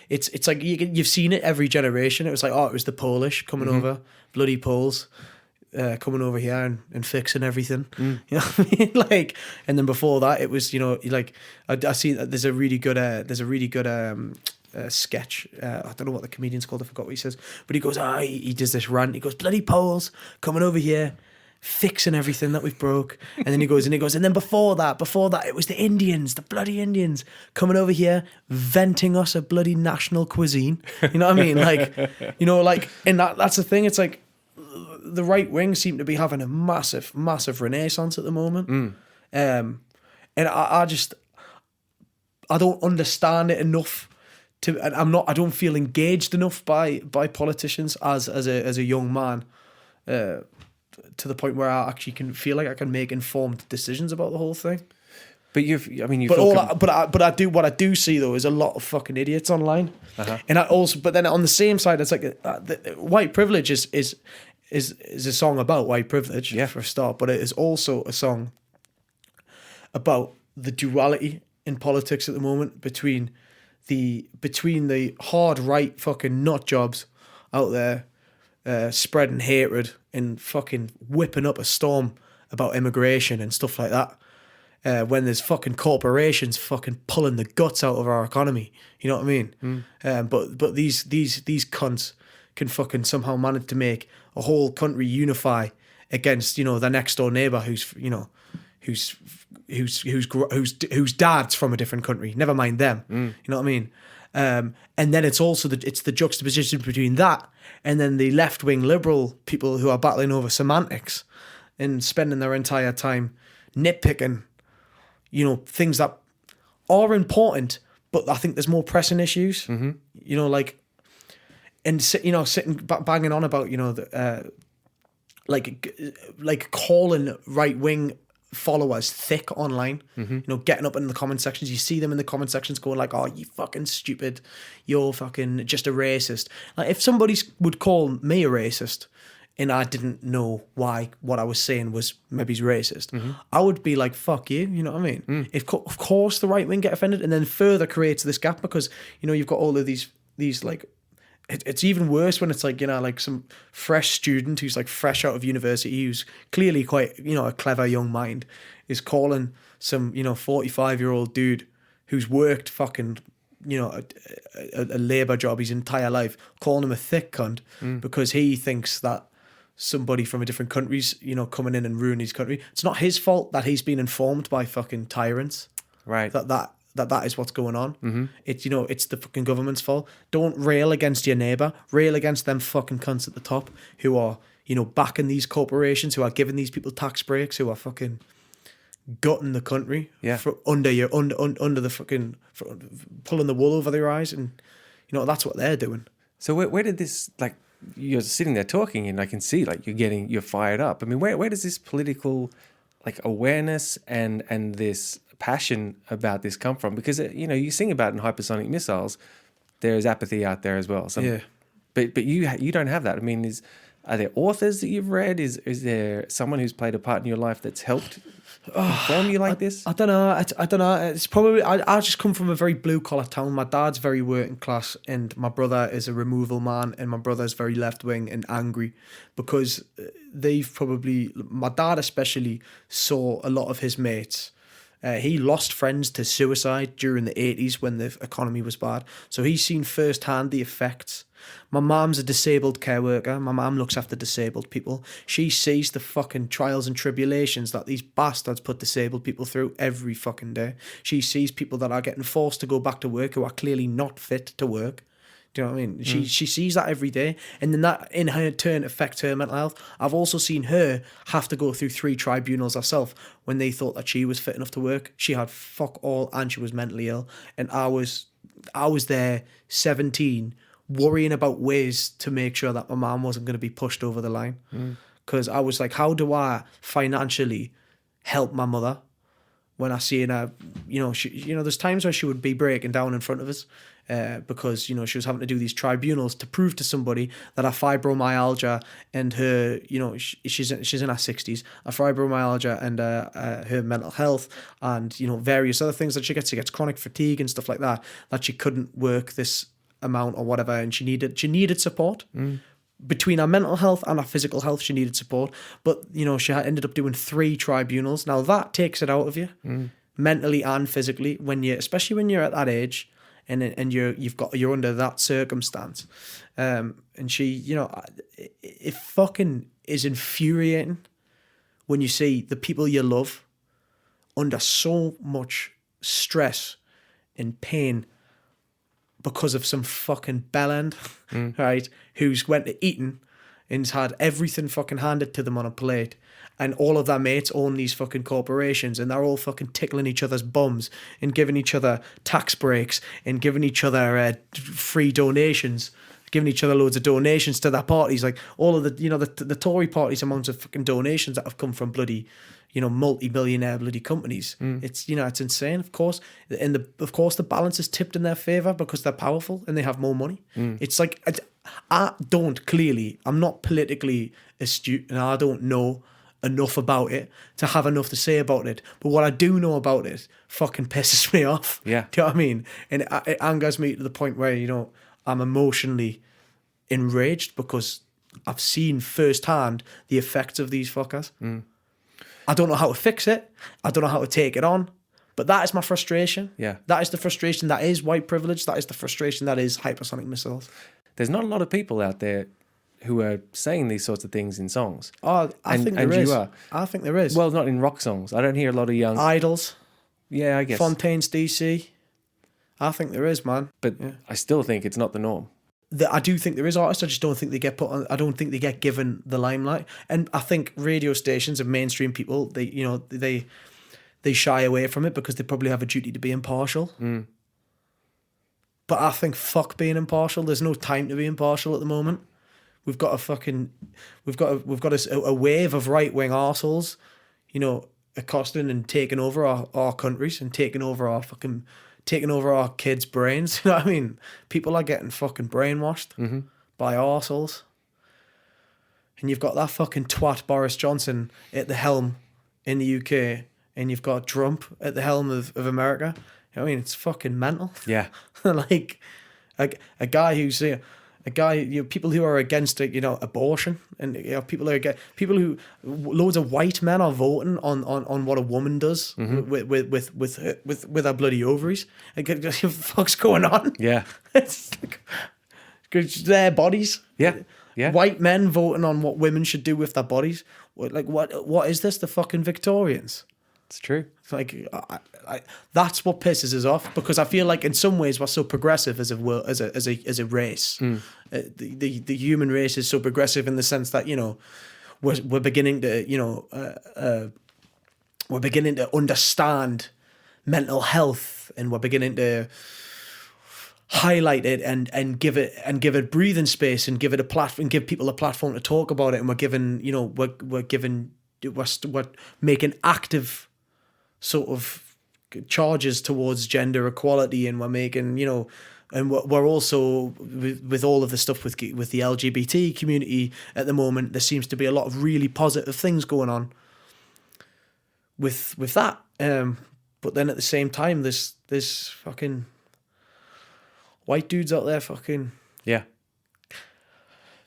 it's like you've seen it every generation. It was like, it was the Polish coming over, bloody Poles, coming over here and fixing everything. You know what I mean? Like, and then before that, it was I see that there's a really good sketch. I don't know what the comedian's called. I forgot what he says, but he goes, he does this rant. He goes, bloody Poles coming over here, fixing everything that we've broke. And then he goes, and then before that, it was the Indians, the bloody Indians coming over here, venting us a bloody national cuisine. You know what I mean? And that's the thing. It's like the right wing seem to be having a massive, massive renaissance at the moment. And I don't understand it enough I don't feel engaged enough by politicians as a young man, to the point where I actually can feel like I can make informed decisions about the whole thing. But what I do see though is a lot of fucking idiots online, and but then on the same side, it's like the white privilege is a song about white privilege, for a start, but it is also a song about the duality in politics at the moment between the hard right fucking nut jobs out there, spreading hatred and fucking whipping up a storm about immigration and stuff like that, when there's fucking corporations fucking pulling the guts out of our economy. You know what I mean? But these cunts can fucking somehow manage to make a whole country unify against their next door neighbor whose dad's from a different country. Never mind them. You know what I mean? And then it's also the juxtaposition between that and then the left-wing liberal people who are battling over semantics and spending their entire time nitpicking, things that are important, but I think there's more pressing issues. Sitting banging on about like calling right-wing followers thick online, getting up in the comment sections. You see them in the comment sections going like, oh, you fucking stupid, you're fucking just a racist. Like, if somebody would call me a racist and I didn't know why what I was saying was maybe racist, I would be like, fuck you, you know what I mean? Of course the right wing get offended, and then further creates this gap because you've got all of these like it's even worse when it's like, you know, like some fresh student who's like fresh out of university, who's clearly quite, you know, a clever young mind, is calling some, you know, 45-year-old dude who's worked fucking, you know, a labour job his entire life, calling him a thick cunt because he thinks that somebody from a different country's, you know, coming in and ruining his country. It's not his fault that he's been informed by fucking tyrants. Right. That is what's going on. It's, you know, it's the fucking government's fault. Don't rail against your neighbour. Rail against them fucking cunts at the top who are, you know, backing these corporations, who are giving these people tax breaks, who are fucking gutting the country under the fucking, pulling the wool over their eyes, and you know that's what they're doing. So where did this, like, you're sitting there talking and I can see like you're fired up. I mean, where does this political like awareness and this passion about this come from? Because you know, you sing about in Hypersonic Missiles, there is apathy out there as well. But you don't have that. I mean, are there authors that you've read? Is there someone who's played a part in your life that's helped inform you like this? I don't know. I don't know. It's probably I just come from a very blue collar town. My dad's very working class, and my brother is a removal man, and my brother's very left wing and angry because my dad especially saw a lot of his mates. He lost friends to suicide during the 80s when the economy was bad. So he's seen firsthand the effects. My mum's a disabled care worker. My mum looks after disabled people. She sees the fucking trials and tribulations that these bastards put disabled people through every fucking day. She sees people that are getting forced to go back to work who are clearly not fit to work. Do you know what I mean? She sees that every day, and then that in her turn affects her mental health. I've also seen her have to go through 3 tribunals herself when they thought that she was fit enough to work. She had fuck all, and she was mentally ill. And I was there, 17, worrying about ways to make sure that my mum wasn't going to be pushed over the line. Because I was like, how do I financially help my mother when I see her? You know, there's times where she would be breaking down in front of us. Because, you know, she was having to do these tribunals to prove to somebody that her fibromyalgia and her, you know, she's in her 60s, her fibromyalgia and her mental health and, you know, various other things that she gets chronic fatigue and stuff like that she couldn't work this amount or whatever, and she needed support. Between her mental health and her physical health, she needed support. But, you know, she ended up doing 3 tribunals. Now that takes it out of you, mentally and physically, especially when you're at that age. And you're under that circumstance, and she, you know, it fucking is infuriating when you see the people you love under so much stress and pain because of some fucking bellend, right? Who's went to Eton and's had everything fucking handed to them on a plate. And all of their mates own these fucking corporations, and they're all fucking tickling each other's bums and giving each other tax breaks and giving each other free donations, giving each other loads of donations to their parties. Like all of the, you know, the Tory party's amounts of fucking donations that have come from bloody, you know, multi-billionaire bloody companies. It's, you know, it's insane. Of course, of course, the balance is tipped in their favor because they're powerful and they have more money. It's like I'm not politically astute, and I don't know enough about it to have enough to say about it, but what I do know about it fucking pisses me off. Yeah. Do you know what I mean? And it angers me to the point where, you know, I'm emotionally enraged because I've seen firsthand the effects of these fuckers. I don't know how to fix it. I don't know how to take it on, but that is my frustration. Yeah. That is the frustration that is white privilege. That is the frustration that is hypersonic missiles. There's not a lot of people out there who are saying these sorts of things in songs. Oh, I think there is. I think there is. Well, not in rock songs. I don't hear a lot of young... Idols. Yeah, I guess. Fontaine's DC. I think there is, man. But yeah. I still think it's not the norm. I do think there is artists. I just don't think they get put on. I don't think they get given the limelight. And I think radio stations and mainstream people, they shy away from it because they probably have a duty to be impartial. But I think fuck being impartial. There's no time to be impartial at the moment. We've got a wave of right wing arseholes, you know, accosting and taking over our countries and taking over our kids' brains. You know what I mean? People are getting fucking brainwashed by arseholes. And you've got that fucking twat Boris Johnson at the helm in the UK, and you've got Trump at the helm of America. You know what I mean? It's fucking mental. Yeah. Like a guy who's people who are against abortion, and loads of white men are voting on what a woman does with her bloody ovaries. Like, what the fuck's going on? Yeah. It's like, 'cause their bodies. Yeah. Yeah. White men voting on what women should do with their bodies. Like, what is this? The fucking Victorians. It's true. It's like that's what pisses us off, because I feel like in some ways we're so progressive as a race. The human race is so progressive in the sense that we're beginning to we're beginning to understand mental health, and we're beginning to highlight it and give it breathing space, and give it a platform, and give people a platform to talk about it. And we're making active sort of charges towards gender equality, and we're making and we're also with all of the stuff with the LGBT community at the moment. There seems to be a lot of really positive things going on with that. But then at the same time, there's fucking white dudes out there fucking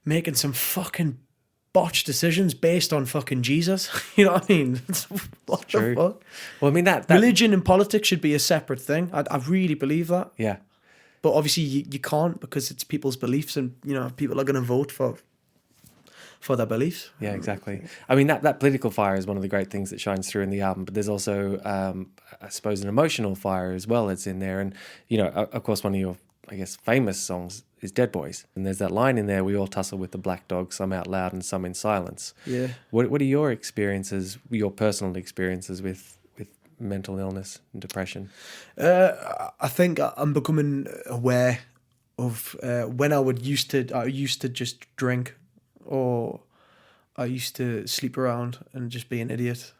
making some fucking botched decisions based on fucking Jesus. You know what I mean? What the fuck? Well, I mean that religion and politics should be a separate thing. I really believe that. Yeah. But obviously you can't, because it's people's beliefs, and people are going to vote for their beliefs. Yeah, exactly. I mean that political fire is one of the great things that shines through in the album, but there's also I suppose an emotional fire as well that's in there. And of course, one of your, I guess, famous songs is Dead Boys, and there's that line in there: "We all tussle with the black dog, some out loud and some in silence." Yeah. What are your experiences, your personal experiences with mental illness and depression? I think I'm becoming aware of when I used to just drink, or I used to sleep around and just be an idiot,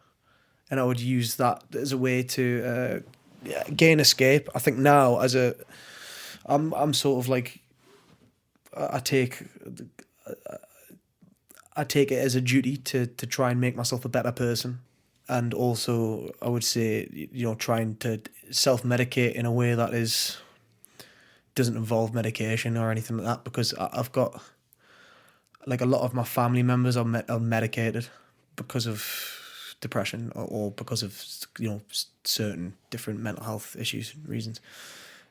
and I would use that as a way to gain escape. I think now I'm sort of like, I take it as a duty to try and make myself a better person. And also, I would say, trying to self-medicate in a way that doesn't involve medication or anything like that, because I've got, like, a lot of my family members are medicated because of depression or because of certain different mental health issues and reasons.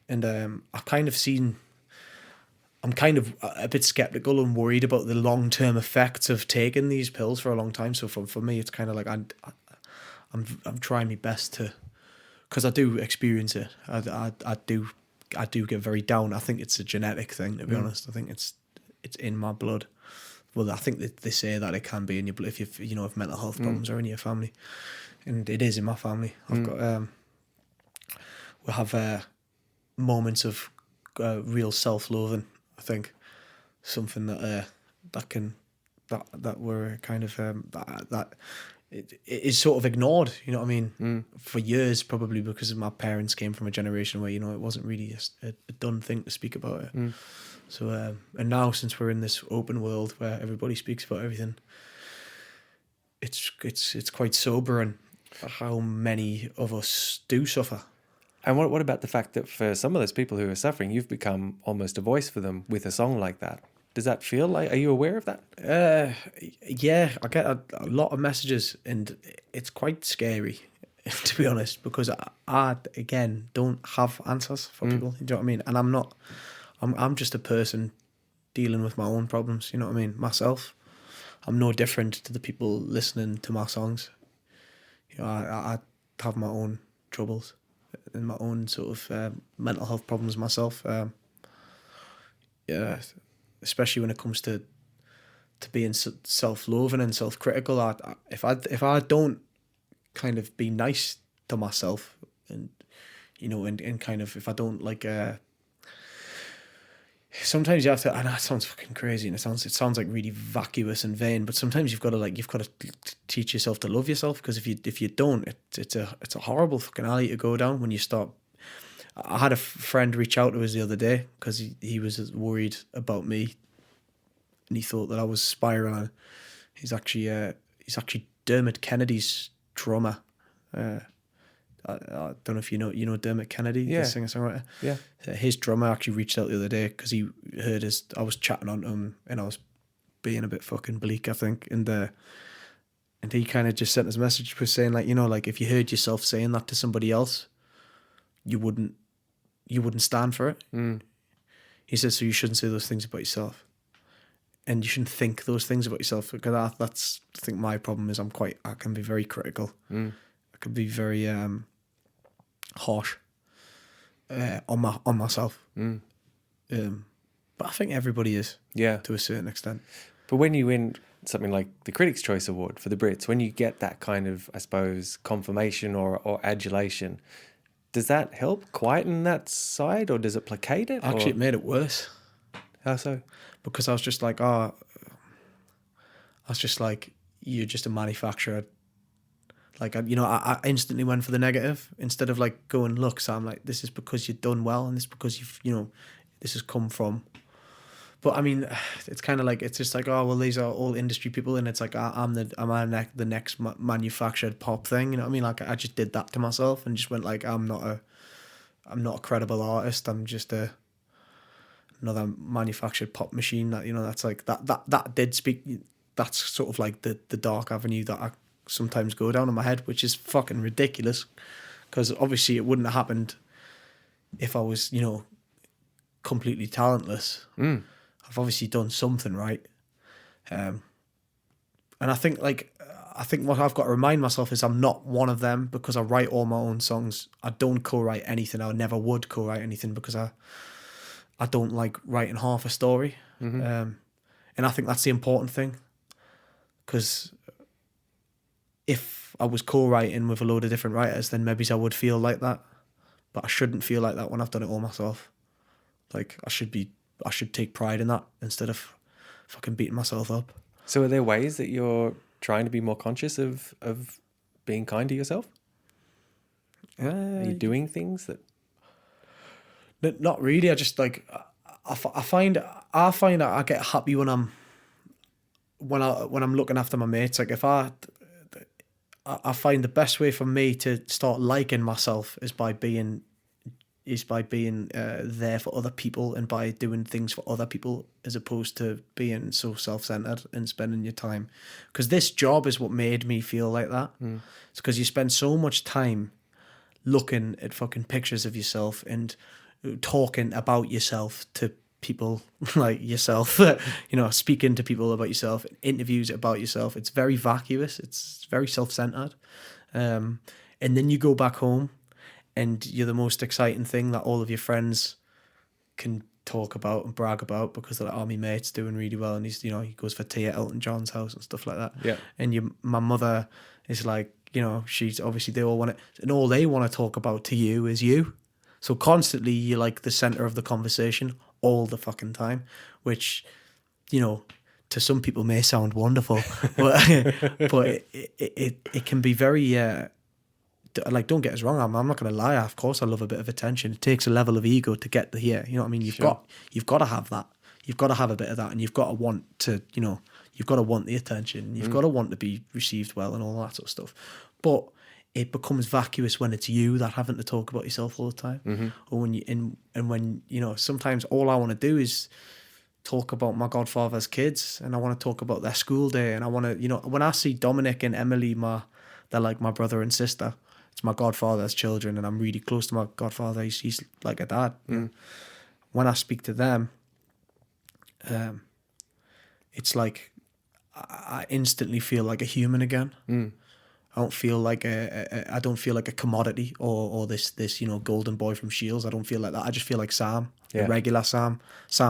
And I'm kind of a bit skeptical and worried about the long-term effects of taking these pills for a long time. So for me, it's kind of like I'm trying my best to, because I do experience it. I do get very down. I think it's a genetic thing, to be honest. I think it's in my blood. Well, I think that they say that it can be in your blood if mental health problems are in your family, and it is in my family. I've got we have moments of real self-loathing. I think something that we're kind of that it is sort of ignored. You know what I mean? For years, probably because my parents came from a generation where it wasn't really a done thing to speak about it. So and now, since we're in this open world where everybody speaks about everything, it's quite sobering how many of us do suffer. And what about the fact that for some of those people who are suffering, you've become almost a voice for them with a song like that? Does that feel like, are you aware of that? Yeah, I get a lot of messages, and it's quite scary, to be honest, because I again, don't have answers for people. You know what I mean? And I'm just a person dealing with my own problems. You know what I mean? Myself. I'm no different to the people listening to my songs. I have my own troubles and my own sort of mental health problems myself. Yeah, especially when it comes to being self-loathing and self-critical. If I don't kind of be nice to myself, and and kind of, if I don't like, sometimes you have to. I know it sounds fucking crazy, and it sounds like really vacuous and vain. But sometimes you've got to teach yourself to love yourself, because if you don't, it's a horrible fucking alley to go down when you start. I had a friend reach out to us the other day because he was worried about me, and he thought that I was spiraling. He's actually Dermot Kennedy's drummer. I I don't know if you know Dermot Kennedy, Yeah. the singer-songwriter. Yeah. His drummer actually reached out the other day because he heard I was chatting on him and I was being a bit fucking bleak, I think, and he kind of just sent us a message for saying, like, like if you heard yourself saying that to somebody else, you wouldn't stand for it. He says, so you shouldn't say those things about yourself, and you shouldn't think those things about yourself, because that's I think my problem is I can be very critical. I can be very harsh on myself. But I think everybody is, to a certain extent. But when you win something like the Critics' Choice Award for the Brits, when you get that kind of, I suppose, confirmation or adulation, does that help quieten that side, or does it placate it? Actually, it made it worse. How so? Because I was just like, you're just a manufacturer. Like, I instantly went for the negative instead of like going, look, Sam, like, this is because you've done well and this is because this has come from. But I mean, it's kind of like, it's just like, oh, well, these are all industry people, and it's like, I'm the next manufactured pop thing. You know what I mean? Like, I just did that to myself and just went like, I'm not a credible artist. I'm just another manufactured pop machine. That, that's like that did speak. That's sort of like the dark avenue that I sometimes go down in my head, which is fucking ridiculous, because obviously it wouldn't have happened if I was, completely talentless. I've obviously done something right. And I think what I've got to remind myself is I'm not one of them, because I write all my own songs. I don't co-write anything. I never would co-write anything, because I don't like writing half a story. And I think that's the important thing, because if I was co-writing with a load of different writers, then maybe I would feel like that. But I shouldn't feel like that when I've done it all myself. Like, I should take pride in that instead of fucking beating myself up. So are there ways that you're trying to be more conscious of being kind to yourself? Are you doing things that... Not really. I just like, I find I get happy when I'm looking after my mates. Like, if I find the best way for me to start liking myself is by being there for other people and by doing things for other people, as opposed to being so self-centered and spending your time. Because this job is what made me feel like that. It's because you spend so much time looking at fucking pictures of yourself and talking about yourself to people like yourself, speaking to people about yourself, interviews about yourself. It's very vacuous. It's very self-centered. And then you go back home and you're the most exciting thing that all of your friends can talk about and brag about, because they're like, oh, my mate's doing really well, and he goes for tea at Elton John's house and stuff like that. Yeah. And my mother is like, she's obviously, they all want it, and all they want to talk about to you is you. So constantly you're like the center of the conversation all the fucking time, which, to some people may sound wonderful, but it can be very, like, don't get us wrong, I'm not going to lie, of course I love a bit of attention. It takes a level of ego to get here, you know what I mean? You've got to have that. You've got to have a bit of that, and you've got to want to, you've got to want the attention. You've got to want to be received well and all that sort of stuff. But it becomes vacuous when it's you that having to talk about yourself all the time. Or when sometimes all I want to do is talk about my godfather's kids, and I want to talk about their school day, and I want to, when I see Dominic and Emily, they're like my brother and sister. It's my godfather's children, and I'm really close to my godfather. He's like a dad. When I speak to them, it's like I instantly feel like a human again. I don't feel like a commodity or this golden boy from Shields. I don't feel like that. I just feel like Sam, the regular Sam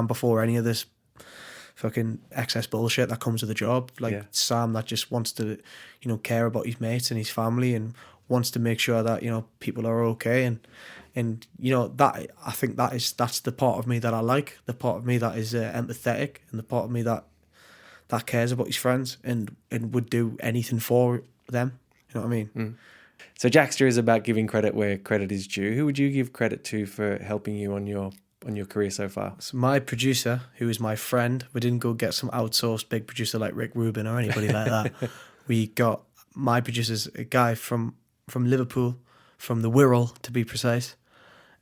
before any of this fucking excess bullshit that comes with the job. Like, Sam that just wants to, care about his mates and his family, and wants to make sure that people are okay, and that, I think that's the part of me that I like, the part of me that is empathetic, and the part of me that cares about his friends and would do anything for them. You know what I mean? So Jaxsta is about giving credit where credit is due. Who would you give credit to for helping you on your career so far? So my producer, who is my friend, we didn't go get some outsourced big producer like Rick Rubin or anybody like that. We got my producer's a guy from Liverpool from the Wirral, to be precise.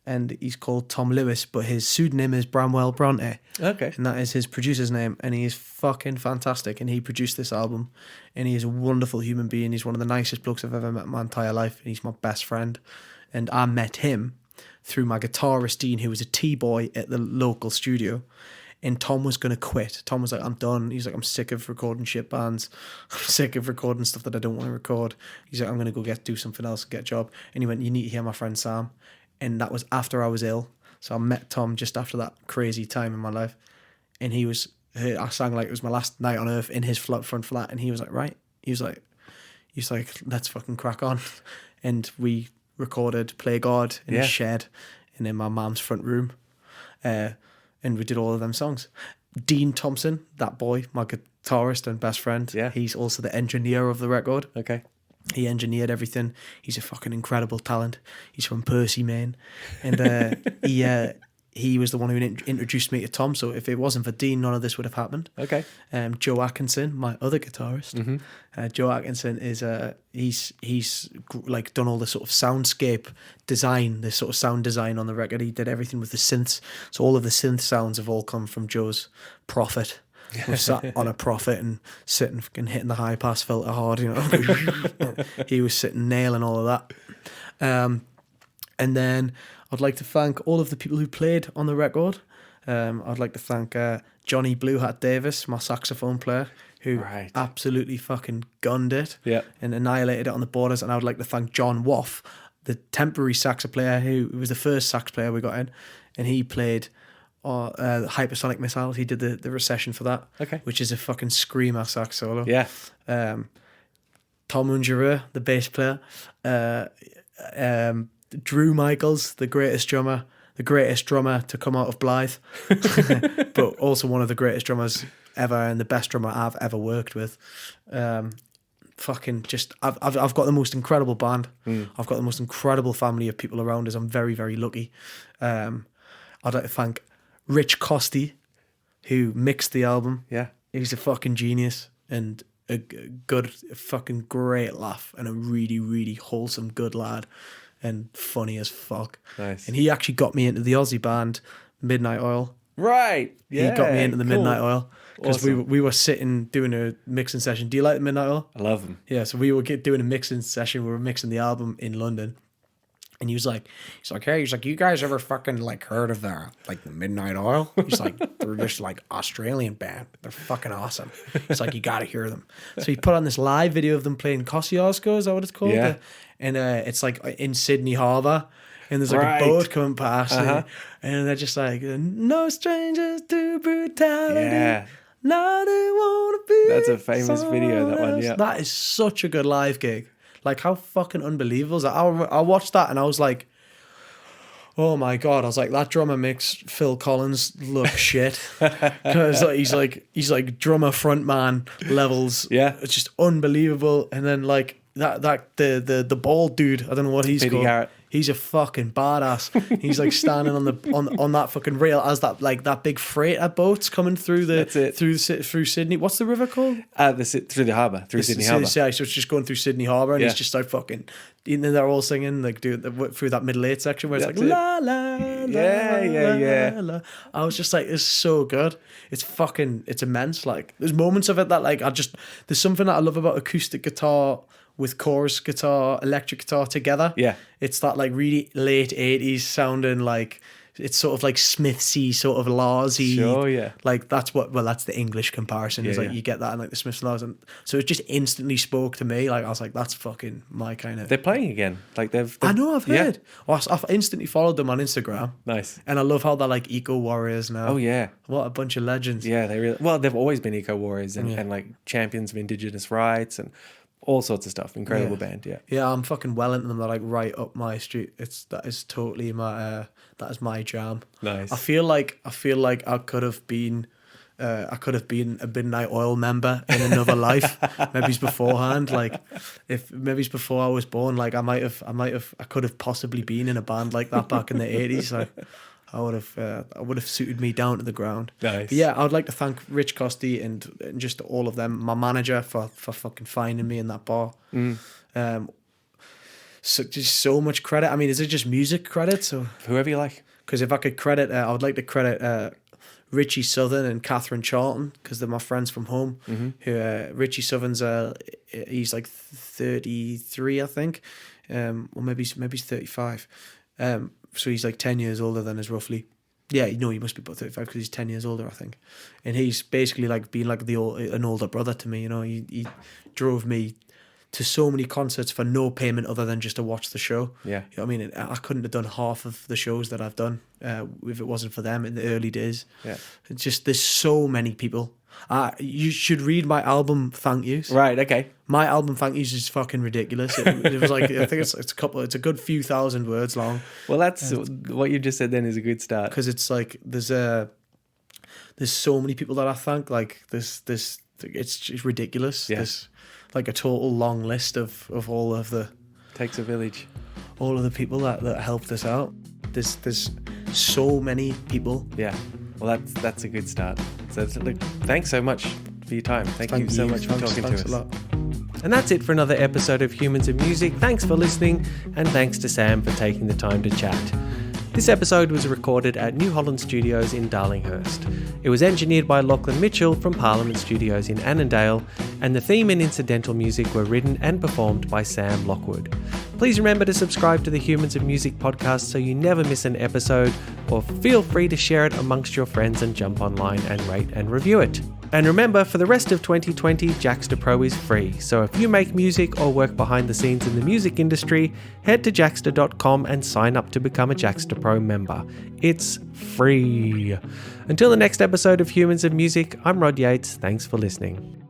And he's called Tom Lewis, but his pseudonym is Bramwell Bronte. Okay. And that is his producer's name. And he is fucking fantastic. And he produced this album. And he is a wonderful human being. He's one of the nicest blokes I've ever met in my entire life. And he's my best friend. And I met him through my guitarist, Dean, who was a T-boy at the local studio. And Tom was going to quit. Tom was like, I'm done. He's like, I'm sick of recording shit bands. I'm sick of recording stuff that I don't want to record. He's like, I'm going to go do something else and get a job. And he went, you need to hear my friend Sam. And that was after I was ill. So I met Tom just after that crazy time in my life. And I sang like it was my last night on earth in his front flat. And he was like, right. He was like, let's fucking crack on. And we recorded Play God in his shed and in my mum's front room. And we did all of them songs. Dean Thompson, that boy, my guitarist and best friend. Yeah. He's also the engineer of the record. Okay. He engineered everything. He's a fucking incredible talent. He's from Percy, Maine. And he was the one who introduced me to Tom. So if it wasn't for Dean, none of this would have happened. Okay. Joe Atkinson, my other guitarist. Mm-hmm. Joe Atkinson is he's like done all the sort of soundscape design, the sort of sound design on the record. He did everything with the synths. So all of the synth sounds have all come from Joe's Prophet. We've sat on a Prophet and sitting fucking hitting the high pass filter hard, you know. He was sitting nailing all of that. And then I'd like to thank all of the people who played on the record. I'd like to thank Johnny Blue Hat Davis, my saxophone player, who absolutely fucking gunned it and annihilated it on the borders. And I would like to thank John Woff, the temporary sax player who was the first sax player we got in, and he played Hypersonic Missiles. He did the recession for that, which is a fucking screamer sax solo. Yeah. Tom Ungerer, the bass player. Drew Michaels, the greatest drummer to come out of Blythe, but also one of the greatest drummers ever and the best drummer I've ever worked with. Fucking just, I've got the most incredible band. I've got the most incredible family of people around us. I'm very, very lucky. I'd like to thank Rich Costi, who mixed the album. Yeah. He's a fucking genius and a good, fucking great laugh and a really, really wholesome, good lad. And funny as fuck. Nice. And he actually got me into the Aussie band Midnight Oil. Right. Yeah. He got me into the Midnight Oil because Awesome. we were sitting doing a mixing session. Do you like the Midnight Oil? I love them. Yeah. So we were doing a mixing session. We were mixing the album in London. And he was like, hey, you guys ever fucking like heard of the Midnight Oil? He's like, they're just like Australian band. They're fucking awesome. It's like, you got to hear them. So he put on this live video of them playing Kosciuszko, is that what it's called? Yeah. And it's like in Sydney Harbour. And there's like a boat coming past. And they're just like, no strangers to brutality. Yeah. Now they want to be. That's a famous video, that one, yeah. That is such a good live gig. Like, how fucking unbelievable is that? I watched that and I was like, oh my God. I was like, that drummer makes Phil Collins look shit. Because he's like drummer frontman levels. Yeah. It's just unbelievable. And then like the bald dude, I don't know what he's Peter called. Garrett. He's a fucking badass. He's like standing on that fucking rail as that big freighter boat's coming through through Sydney. What's the river called? Through the harbour, Sydney Harbour. Yeah, so it's just going through Sydney Harbour, and he's just like fucking. And then they're all singing like through that middle eight section where it's like la la la la. I was just like, it's so good. It's immense. Like there's moments of it that like there's something that I love about acoustic guitar with chorus guitar, electric guitar together. Yeah. It's that like really late 80s sounding like, it's sort of like Smithsy, sort of Larsy. Sure, yeah. Like that's the English comparison is like you get that in like the Smiths and Lars. And so it just instantly spoke to me. Like I was like, that's fucking my kind of. They're playing again. Like they've I know, I've heard. Yeah. I've instantly followed them on Instagram. Nice. And I love how they're like eco warriors now. Oh yeah. What a bunch of legends. Yeah, they've always been eco warriors and like champions of Indigenous rights and all sorts of stuff. Incredible band, yeah. Yeah, I'm fucking well into them. They're like right up my street. That is totally my that is my jam. Nice. I feel like I could have been a Midnight Oil member in another life. Maybe it's beforehand. Like if maybe it's before I was born. Like I could have possibly been in a band like that back in the 80s. Like I would have suited me down to the ground. Nice. But yeah, I would like to thank Rich Costi and just all of them, my manager for fucking finding me in that bar. just so much credit. I mean, is it just music credit? So Whoever you like. because if I could credit, I would like to credit Richie Southern and Catherine Charlton because they're my friends from home. Who Richie Southern's he's like 33, I think, or maybe he's 35. So he's like 10 years older than us roughly. Yeah, no, he must be about 35 because he's 10 years older, I think. And he's basically like being like an older brother to me. You know, he drove me to so many concerts for no payment other than just to watch the show. Yeah. You know what I mean? I couldn't have done half of the shows that I've done if it wasn't for them in the early days. Yeah. It's just, there's so many people. You should read my album Thank Yous. Right, okay. My album Thank Yous is fucking ridiculous. It was like, I think it's a good few thousand words long. Well, that's what you just said then is a good start. Because it's like, there's so many people that I thank. Like, it's ridiculous. Yeah. There's like a total long list of all of the... Takes a village. All of the people that helped us out. There's so many people. Yeah. Well, that's a good start. So look, thanks so much for your time. Thank you so much for talking to us. Thanks a lot. And that's it for another episode of Humans of Music. Thanks for listening, and thanks to Sam for taking the time to chat. This episode was recorded at New Holland Studios in Darlinghurst. It was engineered by Lachlan Mitchell from Parliament Studios in Annandale, and the theme and incidental music were written and performed by Sam Lockwood. Please remember to subscribe to the Humans of Music podcast so you never miss an episode, or feel free to share it amongst your friends and jump online and rate and review it. And remember, for the rest of 2020, Jaxsta Pro is free. So if you make music or work behind the scenes in the music industry, head to jaxsta.com and sign up to become a Jaxsta Pro member. It's free. Until the next episode of Humans of Music, I'm Rod Yates. Thanks for listening.